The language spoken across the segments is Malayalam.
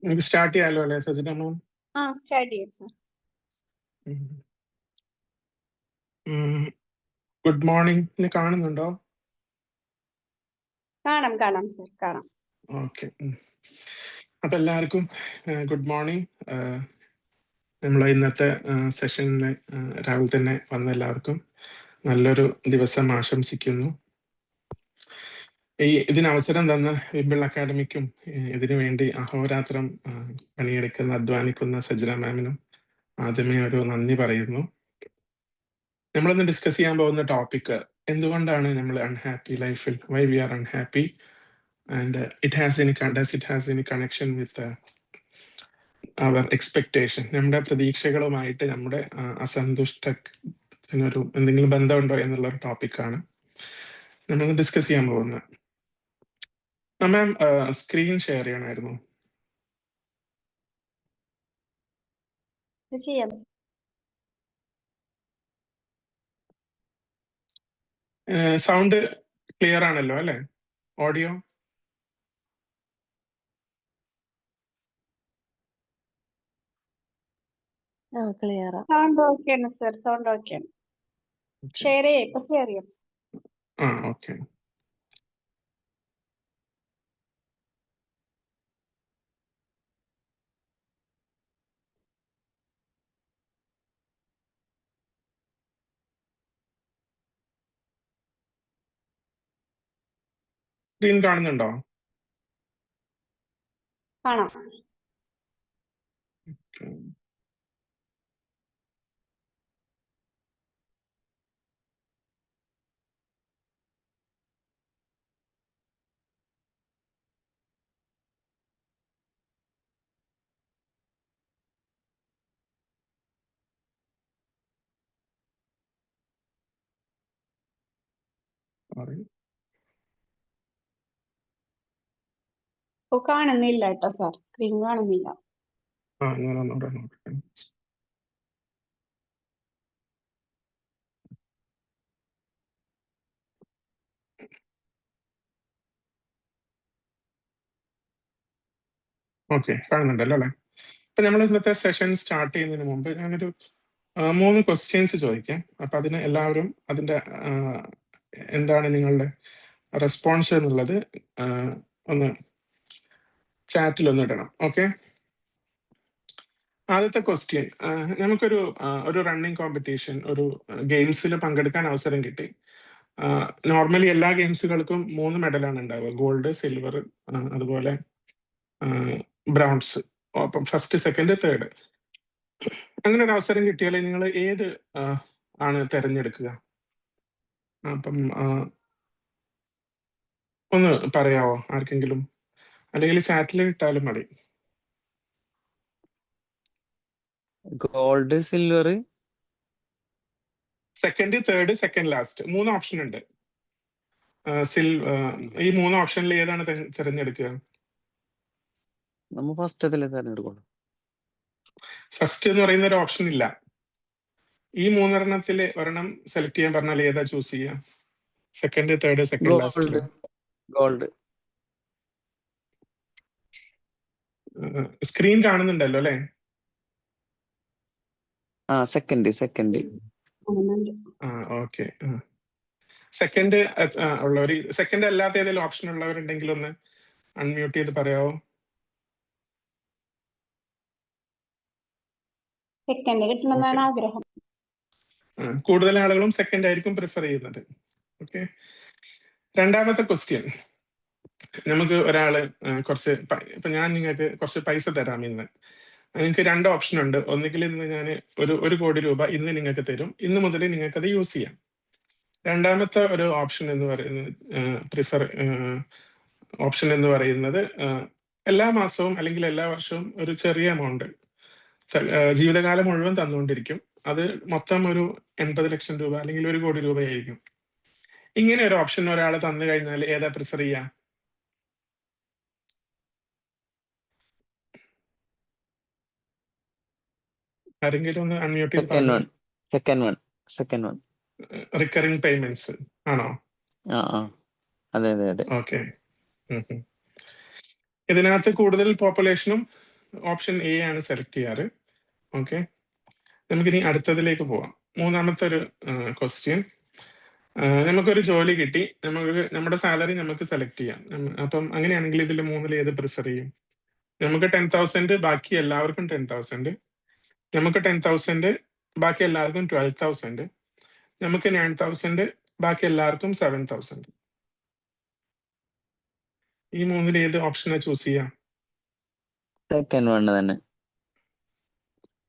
നമുക്ക് സ്റ്റാർട്ട് ചെയ്യാലോ അല്ലേ സജിന മാം? സ്റ്റാർട്ട് ചെയ്യാം സർ. ഗുഡ് മോർണിംഗ് കാണുന്നുണ്ടോ? കാണാം സർ, കാണാം. ഓക്കെ, അപ്പൊ എല്ലാവർക്കും ഗുഡ് മോർണിംഗ്. നമ്മൾ ഇന്നത്തെ സെഷനിൽ രാവിലെ തന്നെ വന്ന എല്ലാവർക്കും നല്ലൊരു ദിവസം ആശംസിക്കുന്നു. ഇതിന് അവസരം തന്ന വിംബിൾ അക്കാഡമിക്കും ഇതിനു വേണ്ടി അഹോരാത്രം പണിയെടുക്കുന്ന അധ്വാനിക്കുന്ന സജിന മാമിനും ആദ്യമേ ഒരു നന്ദി പറയുന്നു. നമ്മളിന്ന് ഡിസ്കസ് ചെയ്യാൻ പോകുന്ന ടോപ്പിക് എന്തുകൊണ്ടാണ് നമ്മൾ അൺഹാപ്പി ലൈഫിൽ, why we are unhappy, and does it has any connection with our expectation. നമ്മുടെ പ്രതീക്ഷകളുമായിട്ട് നമ്മുടെ അസന്തുഷ്ടത്തിനൊരു എന്തെങ്കിലും ബന്ധമുണ്ടോ എന്നുള്ള ഒരു ടോപ്പിക്കാണ് നമ്മൾ ഡിസ്കസ് ചെയ്യാൻ പോകുന്നത്. മാം സ്ക്രീൻ ഷെയർ ചെയ്യണമായിരുന്നു. സൗണ്ട് ക്ലിയർ ആണല്ലോ അല്ലെ? Audio clear. സൗണ്ട് ഓക്കെയാണ് സർ, സൗണ്ട് ഓക്കെയാണ്. ഷെയർ ചെയ്യാം. ഓക്കെ. സ്ക്രീൻ കാണുന്നുണ്ടോ? കാണാം. കാണുന്നില്ല കേട്ടോ സാർ, സ്ക്രീൻ കാണുന്നില്ല. ഓക്കെ, കാണുന്നുണ്ടല്ലോ അല്ലെ? അപ്പൊ നമ്മൾ ഇന്നത്തെ സെഷൻ സ്റ്റാർട്ട് ചെയ്യുന്നതിന് മുമ്പ് ഞാനൊരു 3 ക്വസ്റ്റ്യൻസ് ചോദിക്കാം. അപ്പൊ അതിന് എല്ലാവരും അതിന്റെ എന്താണ് നിങ്ങളുടെ റെസ്പോൺസ് എന്നുള്ളത് ഒന്ന് ചാറ്റിൽ ഒന്ന് ഇടണം. ഓക്കെ, ആദ്യത്തെ ക്വസ്റ്റ്യൻ, നമുക്കൊരു റണ്ണിങ് കോമ്പറ്റീഷൻ, ഒരു ഗെയിംസിൽ പങ്കെടുക്കാൻ അവസരം കിട്ടി. നോർമലി എല്ലാ ഗെയിംസുകൾക്കും 3 മെഡലാണ് ഉണ്ടാവുക, ഗോൾഡ്, സിൽവർ, അതുപോലെ ബ്രോൺസ്. അപ്പം ഫസ്റ്റ്, സെക്കൻഡ്, തേർഡ്. അങ്ങനെ ഒരു അവസരം കിട്ടിയാൽ നിങ്ങൾ ഏത് ആണ് തിരഞ്ഞെടുക്കുക? അപ്പം ഒന്ന് പറയാവോ ആർക്കെങ്കിലും? അല്ലെങ്കിൽ ചാറ്റിൽ ഇട്ടാലും മതി. Gold, silver, second, third, second last 3 option ഉണ്ട്. ഈ 3 ഓപ്ഷനിൽ ഏതാണ് തിരഞ്ഞെടുക്കുക? നമ്മൾ ഫസ്റ്റ് തിരഞ്ഞെടുക്കണം. ഫസ്റ്റ് എന്ന് പറയുന്ന ഒരു ഓപ്ഷൻ ഇല്ല. ഈ 3 ഒരെണ്ണം സെലക്ട് ചെയ്യാൻ പറഞ്ഞാൽ ഏതാ ചൂസ് ചെയ്യുക? Second, third, second last? Gold. Screen കാണുന്നുണ്ടല്ലോ അല്ലെ? സെക്കൻഡ്. ഓക്കെ. സെക്കൻഡ് ഉള്ളവർ, സെക്കൻഡ് അല്ലാത്ത ഏതെങ്കിലും ഓപ്ഷൻ ഉള്ളവരുണ്ടെങ്കിൽ ഒന്ന് അൺമ്യൂട്ട് ചെയ്ത് പറയാവോ? സെക്കൻഡ് കിട്ടണമെന്നാണ് ആഗ്രഹം. കൂടുതൽ ആളുകളും സെക്കൻഡ് ആയിരിക്കും പ്രിഫർ ചെയ്യുന്നത്. ഓക്കെ, രണ്ടാമത്തെ ക്വസ്റ്റ്യൻ. നമുക്ക് ഒരാള് ഇപ്പൊ ഞാൻ നിങ്ങൾക്ക് കുറച്ച് പൈസ തരാം ഇന്ന്. നിങ്ങൾക്ക് 2 ഓപ്ഷൻ ഉണ്ട്. ഒന്നുകിൽ ഇന്ന് ഞാൻ 1 കോടി രൂപ ഇന്ന് നിങ്ങൾക്ക് തരും, ഇന്ന് മുതൽ നിങ്ങൾക്ക് അത് യൂസ് ചെയ്യാം. രണ്ടാമത്തെ ഒരു ഓപ്ഷൻ എന്ന് പറയുന്നത് എല്ലാ മാസവും അല്ലെങ്കിൽ എല്ലാ വർഷവും ഒരു ചെറിയ എമൗണ്ട് ജീവിതകാലം മുഴുവൻ തന്നുകൊണ്ടിരിക്കും. അത് മൊത്തം ഒരു 80 ലക്ഷം രൂപ അല്ലെങ്കിൽ 1 കോടി രൂപയായിരിക്കും. ഇങ്ങനെ ഒരു ഓപ്ഷൻ ഒരാൾ തന്നു കഴിഞ്ഞാൽ ഏതാ പ്രിഫർ ചെയ്യാ? ആരെങ്കിലും ഒന്ന് അൺമ്യൂട്ട് ചെയ്ത് പറഞ്ഞു. Second one. റിക്കറിംഗ് പേയ്മെന്റ്സ് ആണോ? അതെ. ഓക്കെ. ഇതിനകത്ത് കൂടുതൽ പോപ്പുലേഷനും ഓപ്ഷൻ എ ആണ് സെലക്ട് ചെയ്യാറ്. ഓക്കെ, നമുക്കിനി അടുത്തതിലേക്ക് പോവാം. മൂന്നാമത്തെ ഒരു ക്വസ്റ്റ്യൻ. നമുക്കൊരു ജോലി കിട്ടി, നമ്മുടെ സാലറി നമുക്ക് സെലക്ട് ചെയ്യാം. അപ്പം അങ്ങനെയാണെങ്കിൽ ഇതിൽ മൂന്നിൽ ഏത് പ്രിഫർ ചെയ്യും? നമുക്ക് 10,000, ബാക്കി എല്ലാവർക്കും 10,000. നമുക്ക് 10,000, ബാക്കി എല്ലാവർക്കും 12,000. നമുക്ക് 9,000, ബാക്കി എല്ലാവർക്കും 7,000. ഈ മൂന്നിൽ ഏത് ഓപ്ഷനെ ചൂസ് ചെയ്യാം? സെക്കൻഡ് വൺ തന്നെ.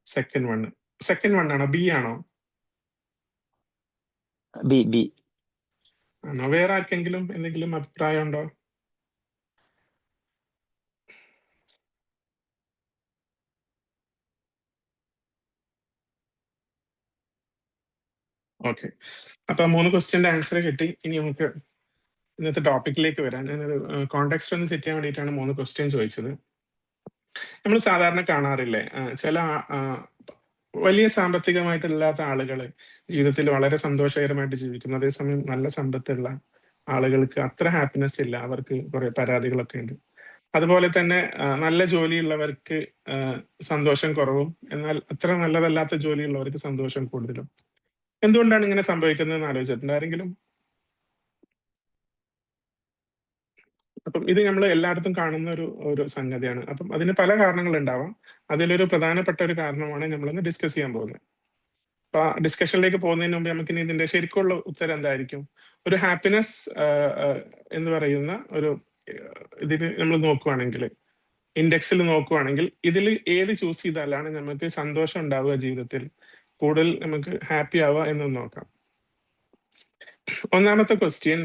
സെക്കൻഡ് വൺ ആണോ? ബി ആണോ? ബി. ആണോ? വേറെ ആർക്കെങ്കിലും എന്തെങ്കിലും അഭിപ്രായം ഉണ്ടോ? ഓക്കെ, അപ്പൊ 3 ക്വസ്റ്റ്യന്റെ ആൻസർ കിട്ടി. ഇനി നമുക്ക് ഇന്നത്തെ ടോപ്പിക്കിലേക്ക് വരാം. ഞാനൊരു കോണ്ടെക്സ്റ്റ് ഒന്ന് സെറ്റ് ചെയ്യാൻ വേണ്ടിയിട്ടാണ് 3 ക്വസ്റ്റ്യൻ ചോദിച്ചത്. നമ്മൾ സാധാരണ കാണാറില്ലേ, ചില വലിയ സാമ്പത്തികമായിട്ടില്ലാത്ത ആളുകൾ ജീവിതത്തിൽ വളരെ സന്തോഷകരമായിട്ട് ജീവിക്കുന്നു. അതേസമയം നല്ല സമ്പത്തുള്ള ആളുകൾക്ക് അത്ര ഹാപ്പിനെസ് ഇല്ല, അവർക്ക് കുറെ പരാതികളൊക്കെ ഉണ്ട്. അതുപോലെ തന്നെ നല്ല ജോലിയുള്ളവർക്ക് സന്തോഷം കുറവും, എന്നാൽ അത്ര നല്ലതല്ലാത്ത ജോലിയുള്ളവർക്ക് സന്തോഷം കൂടുതലും. എന്തുകൊണ്ടാണ് ഇങ്ങനെ സംഭവിക്കുന്നതെന്ന് ആലോചിച്ചിട്ടുണ്ട് ആരെങ്കിലും? അപ്പം ഇത് നമ്മൾ എല്ലായിടത്തും കാണുന്ന ഒരു സംഗതിയാണ്. അപ്പം അതിന് പല കാരണങ്ങൾ ഉണ്ടാവാം. അതിലൊരു പ്രധാനപ്പെട്ട ഒരു കാരണമാണ് നമ്മളിന്ന് ഡിസ്കസ് ചെയ്യാൻ പോകുന്നത്. അപ്പൊ ഡിസ്കഷനിലേക്ക് പോകുന്നതിന് മുമ്പ് നമുക്ക് ഇനി ഇതിന്റെ ശരിക്കുള്ള ഉത്തരം എന്തായിരിക്കും? ഒരു ഹാപ്പിനെസ് എന്ന് പറയുന്ന ഒരു ഇതിൽ നമ്മൾ നോക്കുവാണെങ്കിൽ, ഇൻഡെക്സിൽ നോക്കുവാണെങ്കിൽ, ഇതിൽ ഏത് ചൂസ് ചെയ്താലാണ് നമുക്ക് സന്തോഷം ഉണ്ടാവുക, ജീവിതത്തിൽ കൂടുതൽ നമുക്ക് ഹാപ്പി ആവുക എന്നൊന്ന് നോക്കാം. ഒന്നാമത്തെ ക്വസ്റ്റ്യൻ,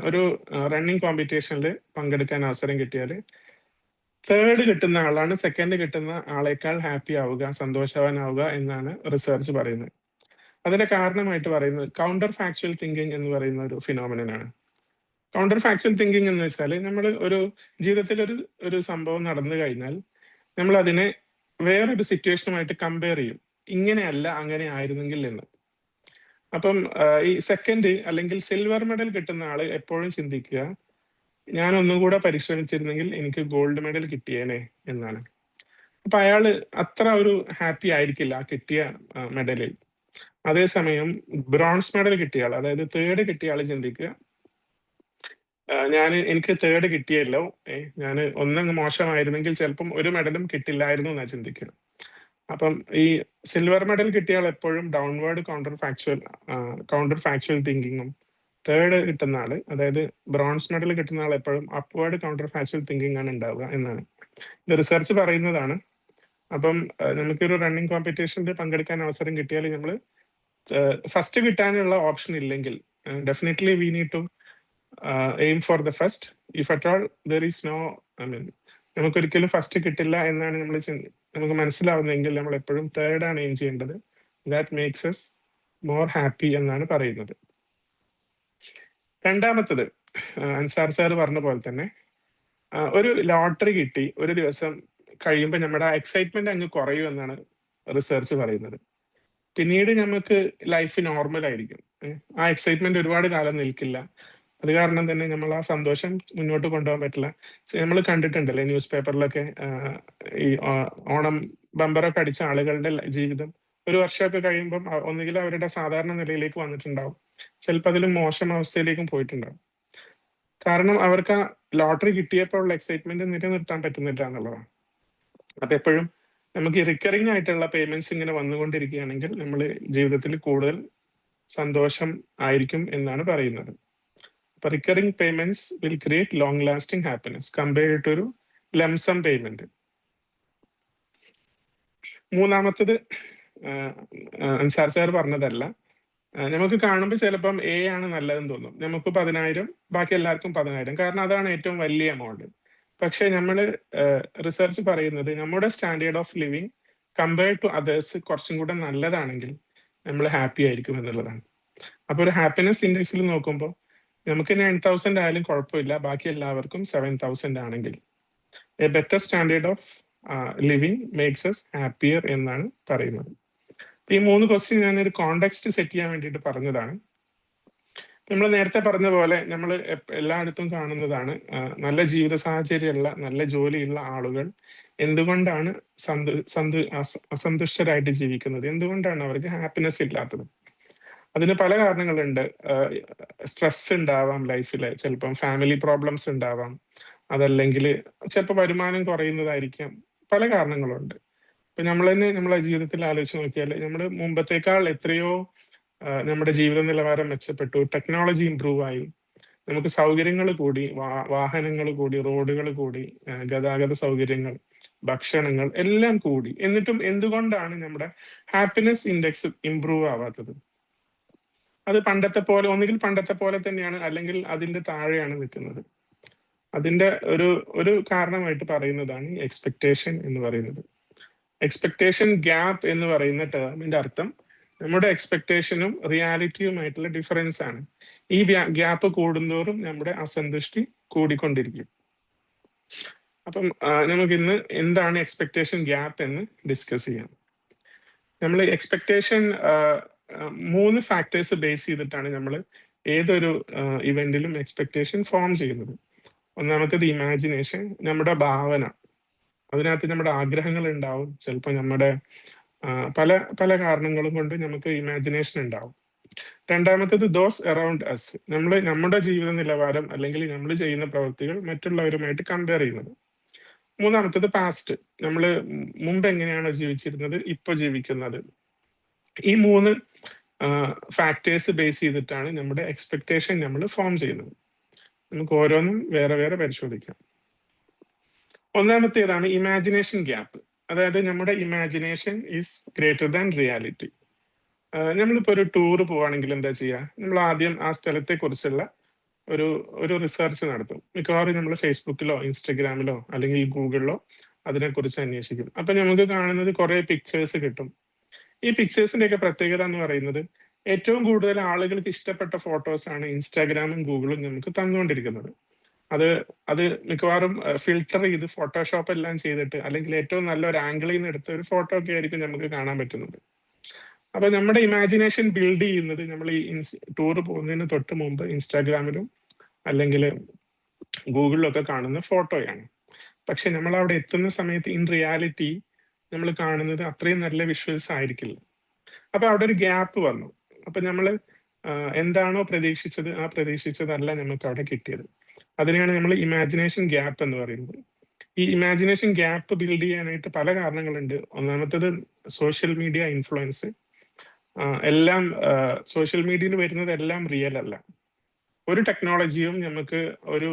ഒരു റണ്ണിങ് കോമ്പറ്റീഷനിൽ പങ്കെടുക്കാൻ അവസരം കിട്ടിയാൽ തേർഡ് കിട്ടുന്ന ആളാണ് സെക്കൻഡ് കിട്ടുന്ന ആളേക്കാൾ ഹാപ്പി ആവുക, സന്തോഷവാനാവുക എന്നാണ് റിസർച്ച് പറയുന്നത്. അതിന്റെ കാരണമായിട്ട് പറയുന്നത് കൗണ്ടർ ഫാക്ച്വൽ തിങ്കിങ് എന്ന് പറയുന്ന ഒരു ഫിനോമിനനാണ്. കൗണ്ടർ ഫാക്ച്വൽ തിങ്കിങ് എന്ന് വെച്ചാൽ, നമ്മൾ ഒരു ജീവിതത്തിൽ ഒരു സംഭവം നടന്നു കഴിഞ്ഞാൽ നമ്മൾ അതിനെ വേറൊരു സിറ്റുവേഷനുമായിട്ട് കമ്പയർ ചെയ്യും, ഇങ്ങനെയല്ല അങ്ങനെ ആയിരുന്നെങ്കിൽ എന്ന്. അപ്പം ഈ സെക്കൻഡ് അല്ലെങ്കിൽ സിൽവർ മെഡൽ കിട്ടുന്ന ആള് എപ്പോഴും ചിന്തിക്കുക, ഞാൻ ഒന്നും കൂടെ പരിശ്രമിച്ചിരുന്നെങ്കിൽ എനിക്ക് ഗോൾഡ് മെഡൽ കിട്ടിയേനെ എന്നാണ്. അപ്പൊ അയാള് അത്ര ഒരു ഹാപ്പി ആയിരിക്കില്ല ആ കിട്ടിയ മെഡലിൽ. അതേസമയം ബ്രോൺസ് മെഡൽ കിട്ടിയ ആൾ, അതായത് തേർഡ് കിട്ടിയ ആള് ചിന്തിക്കുക, എനിക്ക് തേർഡ് കിട്ടിയല്ലോ, ഞാൻ ഒന്നങ്ങ് മോശമായിരുന്നെങ്കിൽ ചിലപ്പം ഒരു മെഡലും കിട്ടില്ലായിരുന്നു എന്നാ ചിന്തിക്കുക. അപ്പം ഈ സിൽവർ മെഡൽ കിട്ടിയാൽ എപ്പോഴും ഡൗൺവേർഡ് കൗണ്ടർ ഫാക്ച്വൽ തിങ്കിങ്ങും, തേർഡ് കിട്ടുന്ന ആള്, അതായത് ബ്രോൺസ് മെഡൽ കിട്ടുന്ന ആൾ എപ്പോഴും അപ്വേർഡ് കൗണ്ടർ ഫാക്ച്വൽ തിങ്കിങ് ആണ് ഉണ്ടാവുക എന്നാണ് ഇത് റിസർച്ച് പറയുന്നതാണ്. അപ്പം നമുക്കൊരു റണ്ണിങ് കോമ്പറ്റീഷനിൽ പങ്കെടുക്കാൻ അവസരം കിട്ടിയാൽ നമ്മൾ ഫസ്റ്റ് കിട്ടാനുള്ള ഓപ്ഷൻ ഇല്ലെങ്കിൽ definitely we need to aim for the first. If at all there is no, നമുക്കൊരിക്കലും ഫസ്റ്റ് കിട്ടില്ല എന്നാണ് നമുക്ക് മനസ്സിലാവുന്നതെങ്കിൽ നമ്മൾ എപ്പോഴും തേർഡ് ആണ് എയിം ചെയ്യേണ്ടത്. That makes us more happy എന്നാണ് പറയുന്നത്. രണ്ടാമത്തത്, അൻസാർ സാർ പറഞ്ഞ പോലെ തന്നെ, ഒരു ലോട്ടറി കിട്ടി ഒരു ദിവസം കഴിയുമ്പോൾ നമ്മുടെ എക്സൈറ്റ്മെന്റ് അങ്ങ് കുറയും എന്നാണ് റിസർച്ച് പറയുന്നത്. പിന്നീട് നമുക്ക് ലൈഫ് നോർമൽ ആയിരിക്കും. ആ എക്സൈറ്റ്മെന്റ് ഒരുപാട് കാലം നിൽക്കില്ല. അത് കാരണം തന്നെ നമ്മൾ ആ സന്തോഷം മുന്നോട്ട് കൊണ്ടുപോകാൻ പറ്റില്ല. നമ്മൾ കണ്ടിട്ടുണ്ടല്ലേ ന്യൂസ് പേപ്പറിലൊക്കെ, ഈ ഓണം ബമ്പറൊക്കെ അടിച്ച ആളുകളുടെ ജീവിതം ഒരു വർഷമൊക്കെ കഴിയുമ്പം ഒന്നുകിൽ അവരുടെ സാധാരണ നിലയിലേക്ക് വന്നിട്ടുണ്ടാവും, ചിലപ്പോൾ അതിലും മോശം അവസ്ഥയിലേക്കും പോയിട്ടുണ്ടാവും. കാരണം അവർക്ക് ആ ലോട്ടറി കിട്ടിയപ്പോൾ ഉള്ള എക്സൈറ്റ്മെന്റ് നിലനിർത്താൻ പറ്റുന്നില്ല എന്നുള്ളതാണ്. അപ്പൊ എപ്പോഴും നമുക്ക് ഈ റിക്കറിംഗ് ആയിട്ടുള്ള പേയ്മെന്റ്സ് ഇങ്ങനെ വന്നുകൊണ്ടിരിക്കുകയാണെങ്കിൽ നമ്മൾ ജീവിതത്തിൽ കൂടുതൽ സന്തോഷം ആയിരിക്കും എന്നാണ് പറയുന്നത്. അപ്പൊ recurring payments will create long lasting happiness compared to ഒരു ലംസം പേയ്മെന്റ്. മൂന്നാമത്തത് അൻസാർ സാർ പറഞ്ഞതല്ല, നമുക്ക് കാണുമ്പോൾ ചിലപ്പം എ ആണ് നല്ലതെന്ന് തോന്നും. നമുക്ക് 10,000, ബാക്കി എല്ലാവർക്കും 10,000, കാരണം അതാണ് ഏറ്റവും വലിയ എമൗണ്ട്. പക്ഷെ നമ്മൾ റിസർച്ച് പറയുന്നത് നമ്മുടെ standard of living compared to others കുറച്ചും കൂടെ നല്ലതാണെങ്കിൽ നമ്മൾ ഹാപ്പി ആയിരിക്കും എന്നുള്ളതാണ്. അപ്പൊ ഒരു ഹാപ്പിനെസ് ഇൻഡെക്സിൽ നോക്കുമ്പോൾ നമുക്ക് 9,000 ആയാലും കുഴപ്പമില്ല, ബാക്കി എല്ലാവർക്കും 7,000 ആണെങ്കിൽ A better standard of living makes us happier എന്നാണ് പറയുന്നത്. ഈ 3 ക്വസ്റ്റ്യൻ ഞാനൊരു കോണ്ടെക്സ്റ്റ് സെറ്റ് ചെയ്യാൻ വേണ്ടിയിട്ട് പറഞ്ഞതാണ്. നമ്മൾ നേരത്തെ പറഞ്ഞ പോലെ നമ്മൾ എല്ലായിടത്തും കാണുന്നതാണ്, നല്ല ജീവിത സാഹചര്യമുള്ള നല്ല ജോലിയുള്ള ആളുകൾ എന്തുകൊണ്ടാണ് അസന്തുഷ്ടരായിട്ട് ജീവിക്കുന്നത്, എന്തുകൊണ്ടാണ് അവർക്ക് ഹാപ്പിനെസ് ഇല്ലാത്തത്? അതിന് പല കാരണങ്ങളുണ്ട്. സ്ട്രെസ് ഉണ്ടാവാം ലൈഫിൽ, ചിലപ്പം ഫാമിലി പ്രോബ്ലംസ് ഉണ്ടാവാം, അതല്ലെങ്കിൽ ചിലപ്പോൾ വരുമാനം കുറയുന്നതായിരിക്കാം, പല കാരണങ്ങളുണ്ട്. ഇപ്പൊ നമ്മൾ തന്നെ നമ്മളെ ജീവിതത്തിൽ ആലോചിച്ച് നോക്കിയാൽ നമ്മൾ മുമ്പത്തേക്കാൾ എത്രയോ നമ്മുടെ ജീവിത നിലവാരം മെച്ചപ്പെട്ടു, ടെക്നോളജി ഇംപ്രൂവ് ആയി, നമുക്ക് സൗകര്യങ്ങൾ കൂടി, വാഹനങ്ങൾ കൂടി, റോഡുകൾ കൂടി, ഗതാഗത സൗകര്യങ്ങൾ, ഭക്ഷണങ്ങൾ എല്ലാം കൂടി. എന്നിട്ടും എന്തുകൊണ്ടാണ് നമ്മുടെ ഹാപ്പിനെസ് ഇൻഡെക്സ് ഇംപ്രൂവ് ആവാത്തത്? അത് പണ്ടത്തെ പോലെ, ഒന്നുകിൽ പണ്ടത്തെ പോലെ തന്നെയാണ്, അല്ലെങ്കിൽ അതിന്റെ താഴെയാണ് നിൽക്കുന്നത്. അതിന്റെ ഒരു കാരണമായിട്ട് പറയുന്നതാണ് എക്സ്പെക്ടേഷൻ എന്ന് പറയുന്നത്. എക്സ്പെക്ടേഷൻ ഗ്യാപ്പ് എന്ന് പറയുന്ന ടേമിന്റെ അർത്ഥം നമ്മുടെ എക്സ്പെക്ടേഷനും റിയാലിറ്റിയുമായിട്ടുള്ള ഡിഫറൻസ് ആണ്. ഈ ഗ്യാപ്പ് കൂടുന്തോറും നമ്മുടെ അസന്തുഷ്ടി കൂടിക്കൊണ്ടിരിക്കും. അപ്പം നമുക്ക് ഇന്ന് എന്താണ് എക്സ്പെക്ടേഷൻ ഗ്യാപ്പ് എന്ന് ഡിസ്കസ് ചെയ്യാം. നമ്മൾ എക്സ്പെക്ടേഷൻ 3 ഫാക്ടേഴ്സ് ബേസ് ചെയ്തിട്ടാണ് നമ്മൾ ഏതൊരു ഇവന്റിലും എക്സ്പെക്ടേഷൻ ഫോം ചെയ്യുന്നത്. ഒന്നാമത്തേത് ഇമാജിനേഷൻ, നമ്മുടെ ഭാവന. അതിനകത്ത് നമ്മുടെ ആഗ്രഹങ്ങൾ ഉണ്ടാവും, ചിലപ്പോൾ നമ്മുടെ പല പല കാരണങ്ങളും കൊണ്ട് നമുക്ക് ഇമാജിനേഷൻ ഉണ്ടാവും. രണ്ടാമത്തേത് ദോസ് അറൌണ്ട് അസ്, നമ്മുടെ ജീവിത നിലവാരം അല്ലെങ്കിൽ നമ്മൾ ചെയ്യുന്ന പ്രവൃത്തികൾ മറ്റുള്ളവരുമായിട്ട് കമ്പയർ ചെയ്യുന്നത്. മൂന്നാമത്തേത് പാസ്റ്റ്, നമ്മൾ മുമ്പ് എങ്ങനെയാണോ ജീവിച്ചിരുന്നത് ഇപ്പൊ ജീവിക്കുന്നത്. ഈ 3 ഫാക്ടേഴ്സ് ബേസ് ചെയ്തിട്ടാണ് നമ്മുടെ എക്സ്പെക്ടേഷൻ നമ്മൾ ഫോം ചെയ്യുന്നത്. നമുക്ക് ഓരോന്നും വേറെ വേറെ പരിശോധിക്കാം. ഒന്നാമത്തേതാണ് ഇമാജിനേഷൻ ഗ്യാപ്പ്. അതായത് നമ്മുടെ imagination is greater than reality. നമ്മളിപ്പോ ഒരു ടൂർ പോവാണെങ്കിൽ എന്താ ചെയ്യുക? നമ്മൾ ആദ്യം ആ സ്ഥലത്തെ കുറിച്ചുള്ള ഒരു റിസർച്ച് നടത്തും. മിക്കവാറും നമ്മൾ ഫേസ്ബുക്കിലോ ഇൻസ്റ്റഗ്രാമിലോ അല്ലെങ്കിൽ ഗൂഗിളിലോ അതിനെക്കുറിച്ച് അന്വേഷിക്കും. അപ്പൊ നമുക്ക് കാണുന്നത് കുറെ പിക്ചേഴ്സ് കിട്ടും. ഈ പിക്ചേഴ്സിന്റെ ഒക്കെ പ്രത്യേകത എന്ന് പറയുന്നത് ഏറ്റവും കൂടുതൽ ആളുകൾക്ക് ഇഷ്ടപ്പെട്ട ഫോട്ടോസ് ആണ് ഇൻസ്റ്റാഗ്രാമും ഗൂഗിളും നമുക്ക് തന്നുകൊണ്ടിരിക്കുന്നത്. അത് മിക്കവാറും ഫിൽട്ടർ ചെയ്ത് ഫോട്ടോഷോപ്പ് എല്ലാം ചെയ്തിട്ട്, അല്ലെങ്കിൽ ഏറ്റവും നല്ലൊരു ആംഗിളിൽ നിന്ന് എടുത്ത ഒരു ഫോട്ടോ ഒക്കെ ആയിരിക്കും നമുക്ക് കാണാൻ പറ്റുന്നത്. അപ്പൊ നമ്മുടെ ഇമാജിനേഷൻ ബിൽഡ് ചെയ്യുന്നത് നമ്മൾ ഈ ടൂർ പോകുന്നതിന് തൊട്ട് മുമ്പ് ഇൻസ്റ്റാഗ്രാമിലും അല്ലെങ്കിൽ ഗൂഗിളിലും ഒക്കെ കാണുന്ന ഫോട്ടോയാണ്. പക്ഷെ നമ്മൾ അവിടെ എത്തുന്ന സമയത്ത് ഇൻ റിയാലിറ്റി നമ്മൾ കാണുന്നത് അത്രയും നല്ല വിഷ്വൽസ് ആയിരിക്കില്ല. അപ്പൊ അവിടെ ഒരു ഗ്യാപ്പ് വന്നു. അപ്പൊ നമ്മൾ എന്താണോ പ്രതീക്ഷിച്ചത് ആ പ്രതീക്ഷിച്ചതല്ല നമുക്ക് അവിടെ കിട്ടിയത്. അതിനെയാണ് നമ്മൾ ഇമാജിനേഷൻ ഗ്യാപ്പ് എന്ന് പറയുന്നത്. ഈ ഇമാജിനേഷൻ ഗ്യാപ്പ് ബിൽഡ് ചെയ്യാനായിട്ട് പല കാരണങ്ങളുണ്ട്. ഒന്നാമത്തേത് സോഷ്യൽ മീഡിയ ഇൻഫ്ലുവൻസ്. എല്ലാം സോഷ്യൽ മീഡിയയിൽ വരുന്നത് എല്ലാം റിയൽ അല്ല. ഒരു ടെക്നോളജിയും നമുക്ക് ഒരു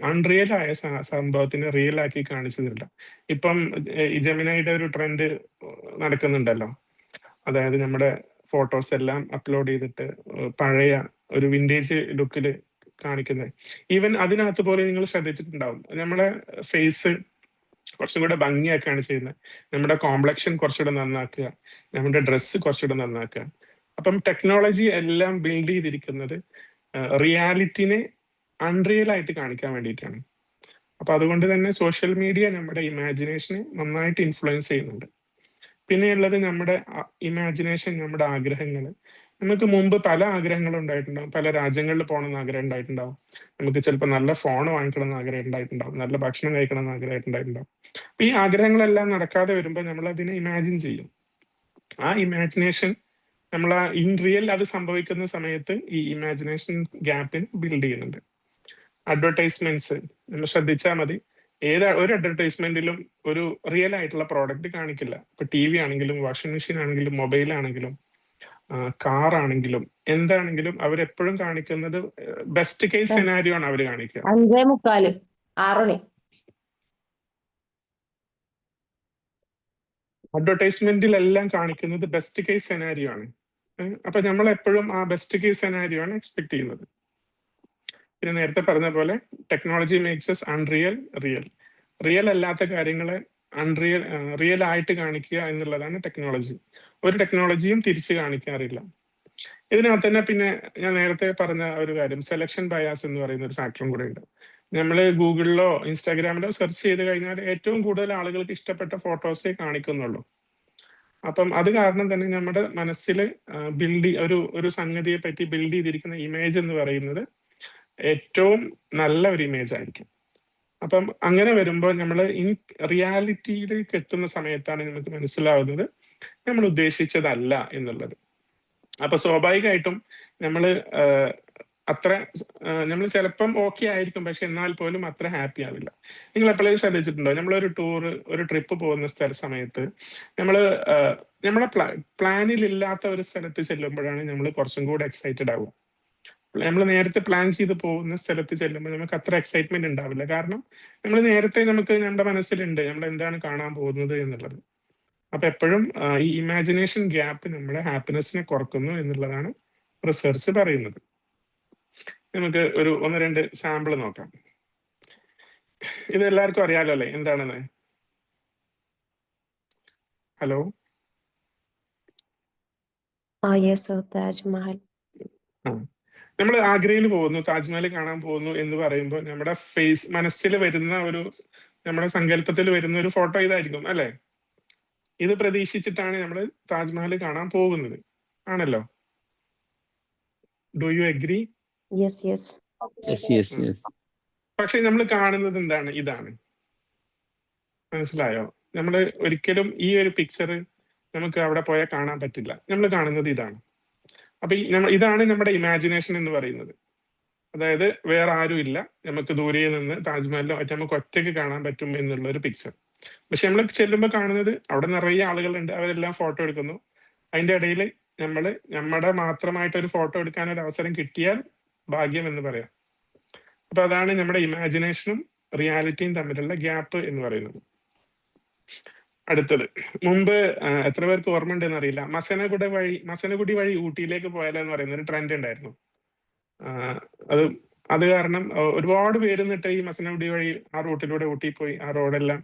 അൺറിയൽ ആയ സംഭവത്തിന് റിയൽ ആക്കി കാണിച്ചു തരില്ല. ഇപ്പം ഈ ജെമിനൈയുടെ ഒരു ട്രെൻഡ് നടക്കുന്നുണ്ടല്ലോ. അതായത് നമ്മുടെ ഫോട്ടോസ് എല്ലാം അപ്ലോഡ് ചെയ്തിട്ട് പഴയ ഒരു വിന്റേജ് ലുക്കിൽ കാണിക്കുന്നത്. ഈവൻ അതിനകത്ത് പോലെ നിങ്ങൾ ശ്രദ്ധിച്ചിട്ടുണ്ടാവും, നമ്മളെ ഫേസ് കുറച്ചും കൂടെ ഭംഗിയാക്കുകയാണ് ചെയ്യുന്നത്. നമ്മുടെ കോംപ്ലക്ഷൻ കുറച്ചുകൂടെ നന്നാക്കുക, നമ്മുടെ ഡ്രസ്സ് കുറച്ചുകൂടെ നന്നാക്കുക. അപ്പം ടെക്നോളജി എല്ലാം ബിൽഡ് ചെയ്തിരിക്കുന്നത് റിയാലിറ്റിനെ അൺറിയൽ ആയിട്ട് കാണിക്കാൻ വേണ്ടിയിട്ടാണ്. അപ്പൊ അതുകൊണ്ട് തന്നെ സോഷ്യൽ മീഡിയ നമ്മുടെ ഇമാജിനേഷനെ നന്നായിട്ട് ഇൻഫ്ലുവൻസ് ചെയ്യുന്നുണ്ട്. പിന്നെയുള്ളത് നമ്മുടെ ഇമാജിനേഷൻ, നമ്മുടെ ആഗ്രഹങ്ങൾ. നമുക്ക് മുമ്പ് പല ആഗ്രഹങ്ങളും ഉണ്ടായിട്ടുണ്ടാവും. പല രാജ്യങ്ങളിൽ പോകണമെന്ന് ആഗ്രഹം ഉണ്ടായിട്ടുണ്ടാവും. നമുക്ക് ചിലപ്പോൾ നല്ല ഫോൺ വാങ്ങിക്കണം എന്ന് ആഗ്രഹം ഉണ്ടായിട്ടുണ്ടാവും. നല്ല ഭക്ഷണം കഴിക്കണം എന്ന് ആഗ്രഹമായിട്ടുണ്ടായിട്ടുണ്ടാവും. അപ്പൊ ഈ ആഗ്രഹങ്ങളെല്ലാം നടക്കാതെ വരുമ്പോൾ നമ്മൾ അതിനെ ഇമാജിൻ ചെയ്യും. ആ ഇമാജിനേഷൻ നമ്മൾ ആ ഇൻ റിയൽ അത് സംഭവിക്കുന്ന സമയത്ത് ഈ ഇമാജിനേഷൻ ഗ്യാപ്പിന് ബിൽഡ് ചെയ്യുന്നുണ്ട്. അഡ്വർടൈസ്മെന്റ്സ് നമ്മൾ ശ്രദ്ധിച്ചാൽ മതി. ഒരു അഡ്വർടൈസ്മെന്റിലും ഒരു റിയൽ ആയിട്ടുള്ള പ്രോഡക്റ്റ് കാണിക്കില്ല. ഇപ്പൊ TV ആണെങ്കിലും വാഷിംഗ് മെഷീൻ ആണെങ്കിലും മൊബൈൽ ആണെങ്കിലും കാർ ആണെങ്കിലും എന്താണെങ്കിലും അവരെപ്പോഴും കാണിക്കുന്നത് ബെസ്റ്റ് കേസ് സിനാരിയോ ആണ് അവർ കാണിക്കുക. 5:45 6 മണി. അഡ്വർടൈസ്മെന്റിലെല്ലാം കാണിക്കുന്നത് ബെസ്റ്റ് കേസ് സെനാരിയോ ആണ്. അപ്പൊ നമ്മൾ എപ്പോഴും ആ ബെസ്റ്റ് കേസ് സെനാരിയോ ആണ് എക്സ്പെക്ട് ചെയ്യുന്നത്. പിന്നെ നേരത്തെ പറഞ്ഞ പോലെ technology makes us unreal real. Real അല്ലാത്ത കാര്യങ്ങളെ റിയൽ ആയിട്ട് കാണിക്കുക എന്നുള്ളതാണ് ടെക്നോളജി. ഒരു ടെക്നോളജിയും തിരിച്ചു കാണിക്കാറില്ല. ഇതിനകത്ത് തന്നെ പിന്നെ ഞാൻ നേരത്തെ പറഞ്ഞ ഒരു കാര്യം, സെലക്ഷൻ ബയാസ് എന്ന് പറയുന്ന ഒരു ഫാക്ടറും കൂടെ ഉണ്ട്. നമ്മൾ ഗൂഗിളിലോ ഇൻസ്റ്റാഗ്രാമിലോ സെർച്ച് ചെയ്ത് കഴിഞ്ഞാൽ ഏറ്റവും കൂടുതൽ ആളുകൾക്ക് ഇഷ്ടപ്പെട്ട ഫോട്ടോസേ കാണിക്കുന്നുള്ളൂ. അപ്പം അത് കാരണം തന്നെ നമ്മുടെ മനസ്സിൽ ഒരു സംഗതിയെ പറ്റി ബിൽഡ് ചെയ്തിരിക്കുന്ന ഇമേജ് എന്ന് പറയുന്നത് ഏറ്റവും നല്ല ഒരു ഇമേജ് ആയിരിക്കും. അപ്പം അങ്ങനെ വരുമ്പോൾ നമ്മൾ റിയാലിറ്റിയിലേക്ക് എത്തുന്ന സമയത്താണ് നമുക്ക് മനസ്സിലാവുന്നത് നമ്മൾ ഉദ്ദേശിച്ചതല്ല എന്നുള്ളത്. അപ്പൊ സ്വാഭാവികമായിട്ടും നമ്മൾ നമ്മൾ ചിലപ്പം ഓക്കെ ആയിരിക്കും, പക്ഷെ എന്നാൽ പോലും അത്ര ഹാപ്പി ആവില്ല. നിങ്ങൾ എപ്പോഴും ശ്രദ്ധിച്ചിട്ടുണ്ടോ, നമ്മളൊരു ഒരു ട്രിപ്പ് പോകുന്ന സമയത്ത് നമ്മളെ പ്ലാനിൽ ഇല്ലാത്ത ഒരു സ്ഥലത്ത് ചെല്ലുമ്പോഴാണ് നമ്മൾ കുറച്ചും കൂടെ എക്സൈറ്റഡ് ആവുക. നമ്മൾ നേരത്തെ പ്ലാൻ ചെയ്ത് പോകുന്ന സ്ഥലത്ത് ചെല്ലുമ്പോൾ നമുക്ക് അത്ര എക്സൈറ്റ്മെന്റ് ഉണ്ടാവില്ല. കാരണം നമ്മൾ നേരത്തെ നമ്മുടെ മനസ്സിലുണ്ട് നമ്മൾ എന്താണ് കാണാൻ പോകുന്നത് എന്നുള്ളത്. അപ്പൊ എപ്പോഴും ഈ ഇമാജിനേഷൻ ഗ്യാപ്പ് നമ്മുടെ ഹാപ്പിനെസ്സിനെ കുറക്കുന്നു എന്നുള്ളതാണ് റിസർച്ച് പറയുന്നത്. നമുക്ക് ഒന്ന് രണ്ട് സാമ്പിൾ നോക്കാം. ഇത് എല്ലാവർക്കും അറിയാലോ അല്ലേ എന്താണെന്ന്? ഹലോ, താജ്മഹൽ. നമ്മൾ ആഗ്രയിൽ പോകുന്നു, താജ്മഹൽ കാണാൻ പോകുന്നു എന്ന് പറയുമ്പോൾ നമ്മുടെ മനസ്സിൽ വരുന്ന നമ്മുടെ സങ്കല്പത്തിൽ വരുന്ന ഒരു ഫോട്ടോ ഇതായിരിക്കും അല്ലെ? ഇത് പ്രതീക്ഷിച്ചിട്ടാണ് നമ്മൾ താജ്മഹൽ കാണാൻ പോകുന്നത്, ആണല്ലോ? Do you agree? പക്ഷെ നമ്മൾ കാണുന്നത് എന്താണ്? ഇതാണ്. മനസ്സിലായോ? നമ്മൾ ഒരിക്കലും ഈ ഒരു പിക്ചർ നമുക്ക് അവിടെ പോയാൽ കാണാൻ പറ്റില്ല. നമ്മൾ കാണുന്നത് ഇതാണ്. അപ്പൊ ഇതാണ് നമ്മുടെ ഇമാജിനേഷൻ എന്ന് പറയുന്നത്. അതായത് വേറെ ആരും ഇല്ല, നമുക്ക് ദൂരെ നിന്ന് താജ്മഹലിലോ നമുക്ക് ഒറ്റയ്ക്ക് കാണാൻ പറ്റും എന്നുള്ള ഒരു പിക്ചർ. പക്ഷെ നമ്മൾ ചെല്ലുമ്പോൾ കാണുന്നത് അവിടെ നിറയെ ആളുകളുണ്ട്, അവരെല്ലാം ഫോട്ടോ എടുക്കുന്നു. അതിന്റെ ഇടയിൽ നമ്മുടെ മാത്രമായിട്ട് ഒരു ഫോട്ടോ എടുക്കാൻ ഒരു അവസരം കിട്ടിയാൽ ഭാഗ്യം എന്ന് പറയാം. അപ്പൊ അതാണ് നമ്മുടെ ഇമാജിനേഷനും റിയാലിറ്റിയും തമ്മിലുള്ള ഗ്യാപ്പ് എന്ന് പറയുന്നത്. അടുത്തത്, മുമ്പ് എത്ര പേർക്ക് ഓർമ്മ ഉണ്ടെന്ന് അറിയില്ല, മസനഗുഡി വഴി ഊട്ടിയിലേക്ക് പോയാലെന്ന് പറയുന്ന ഒരു ട്രെൻഡ് ഉണ്ടായിരുന്നു. അത് കാരണം ഒരുപാട് പേര് എന്നിട്ട് ഈ മസനഗുഡി വഴി ആ റൂട്ടിലൂടെ ഊട്ടി പോയി, ആ റോഡെല്ലാം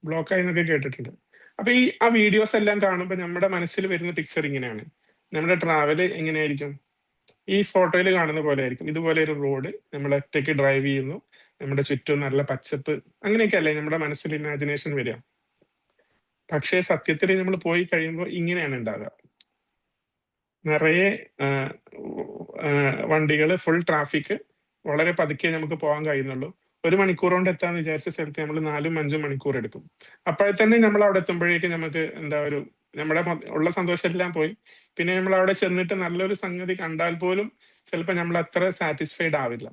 ബ്ലോക്ക് ആയി എന്നൊക്കെ കേട്ടിട്ടുണ്ട്. അപ്പൊ ആ വീഡിയോസ് എല്ലാം കാണുമ്പോൾ നമ്മുടെ മനസ്സിൽ വരുന്ന പിക്ചർ ഇങ്ങനെയാണ്. നമ്മുടെ ട്രാവൽ എങ്ങനെയായിരിക്കും? ഈ ഫോട്ടോയിൽ കാണുന്ന പോലെ ആയിരിക്കും. ഇതുപോലെ ഒരു റോഡ്, നമ്മൾ ഒറ്റയ്ക്ക് ഡ്രൈവ് ചെയ്യുന്നു, നമ്മുടെ ചുറ്റും നല്ല പച്ചപ്പ്, അങ്ങനെയൊക്കെ അല്ലേ നമ്മുടെ മനസ്സിൽ ഇമാജിനേഷൻ വരിക. പക്ഷേ സത്യത്തിൽ നമ്മൾ പോയി കഴിയുമ്പോൾ ഇങ്ങനെയാണ് ഉണ്ടാകുക. നിറയെ വണ്ടികൾ, ഫുൾ ട്രാഫിക്, വളരെ പതുക്കെ നമുക്ക് പോകാൻ കഴിയുന്നുള്ളൂ. 1 മണിക്കൂർ കൊണ്ട് എത്താന്ന് വിചാരിച്ച സ്ഥലത്ത് നമ്മൾ 4-5 മണിക്കൂർ എടുക്കും. അപ്പോൾ തന്നെ നമ്മൾ അവിടെ എത്തുമ്പോഴേക്ക് നമുക്ക് നമ്മുടെ ഉള്ള സന്തോഷം എല്ലാം പോയി. പിന്നെ നമ്മൾ അവിടെ ചെന്നിട്ട് നല്ലൊരു സംഗതി കണ്ടാൽ പോലും ചിലപ്പോൾ നമ്മൾ അത്ര സാറ്റിസ്ഫൈഡ് ആവില്ല.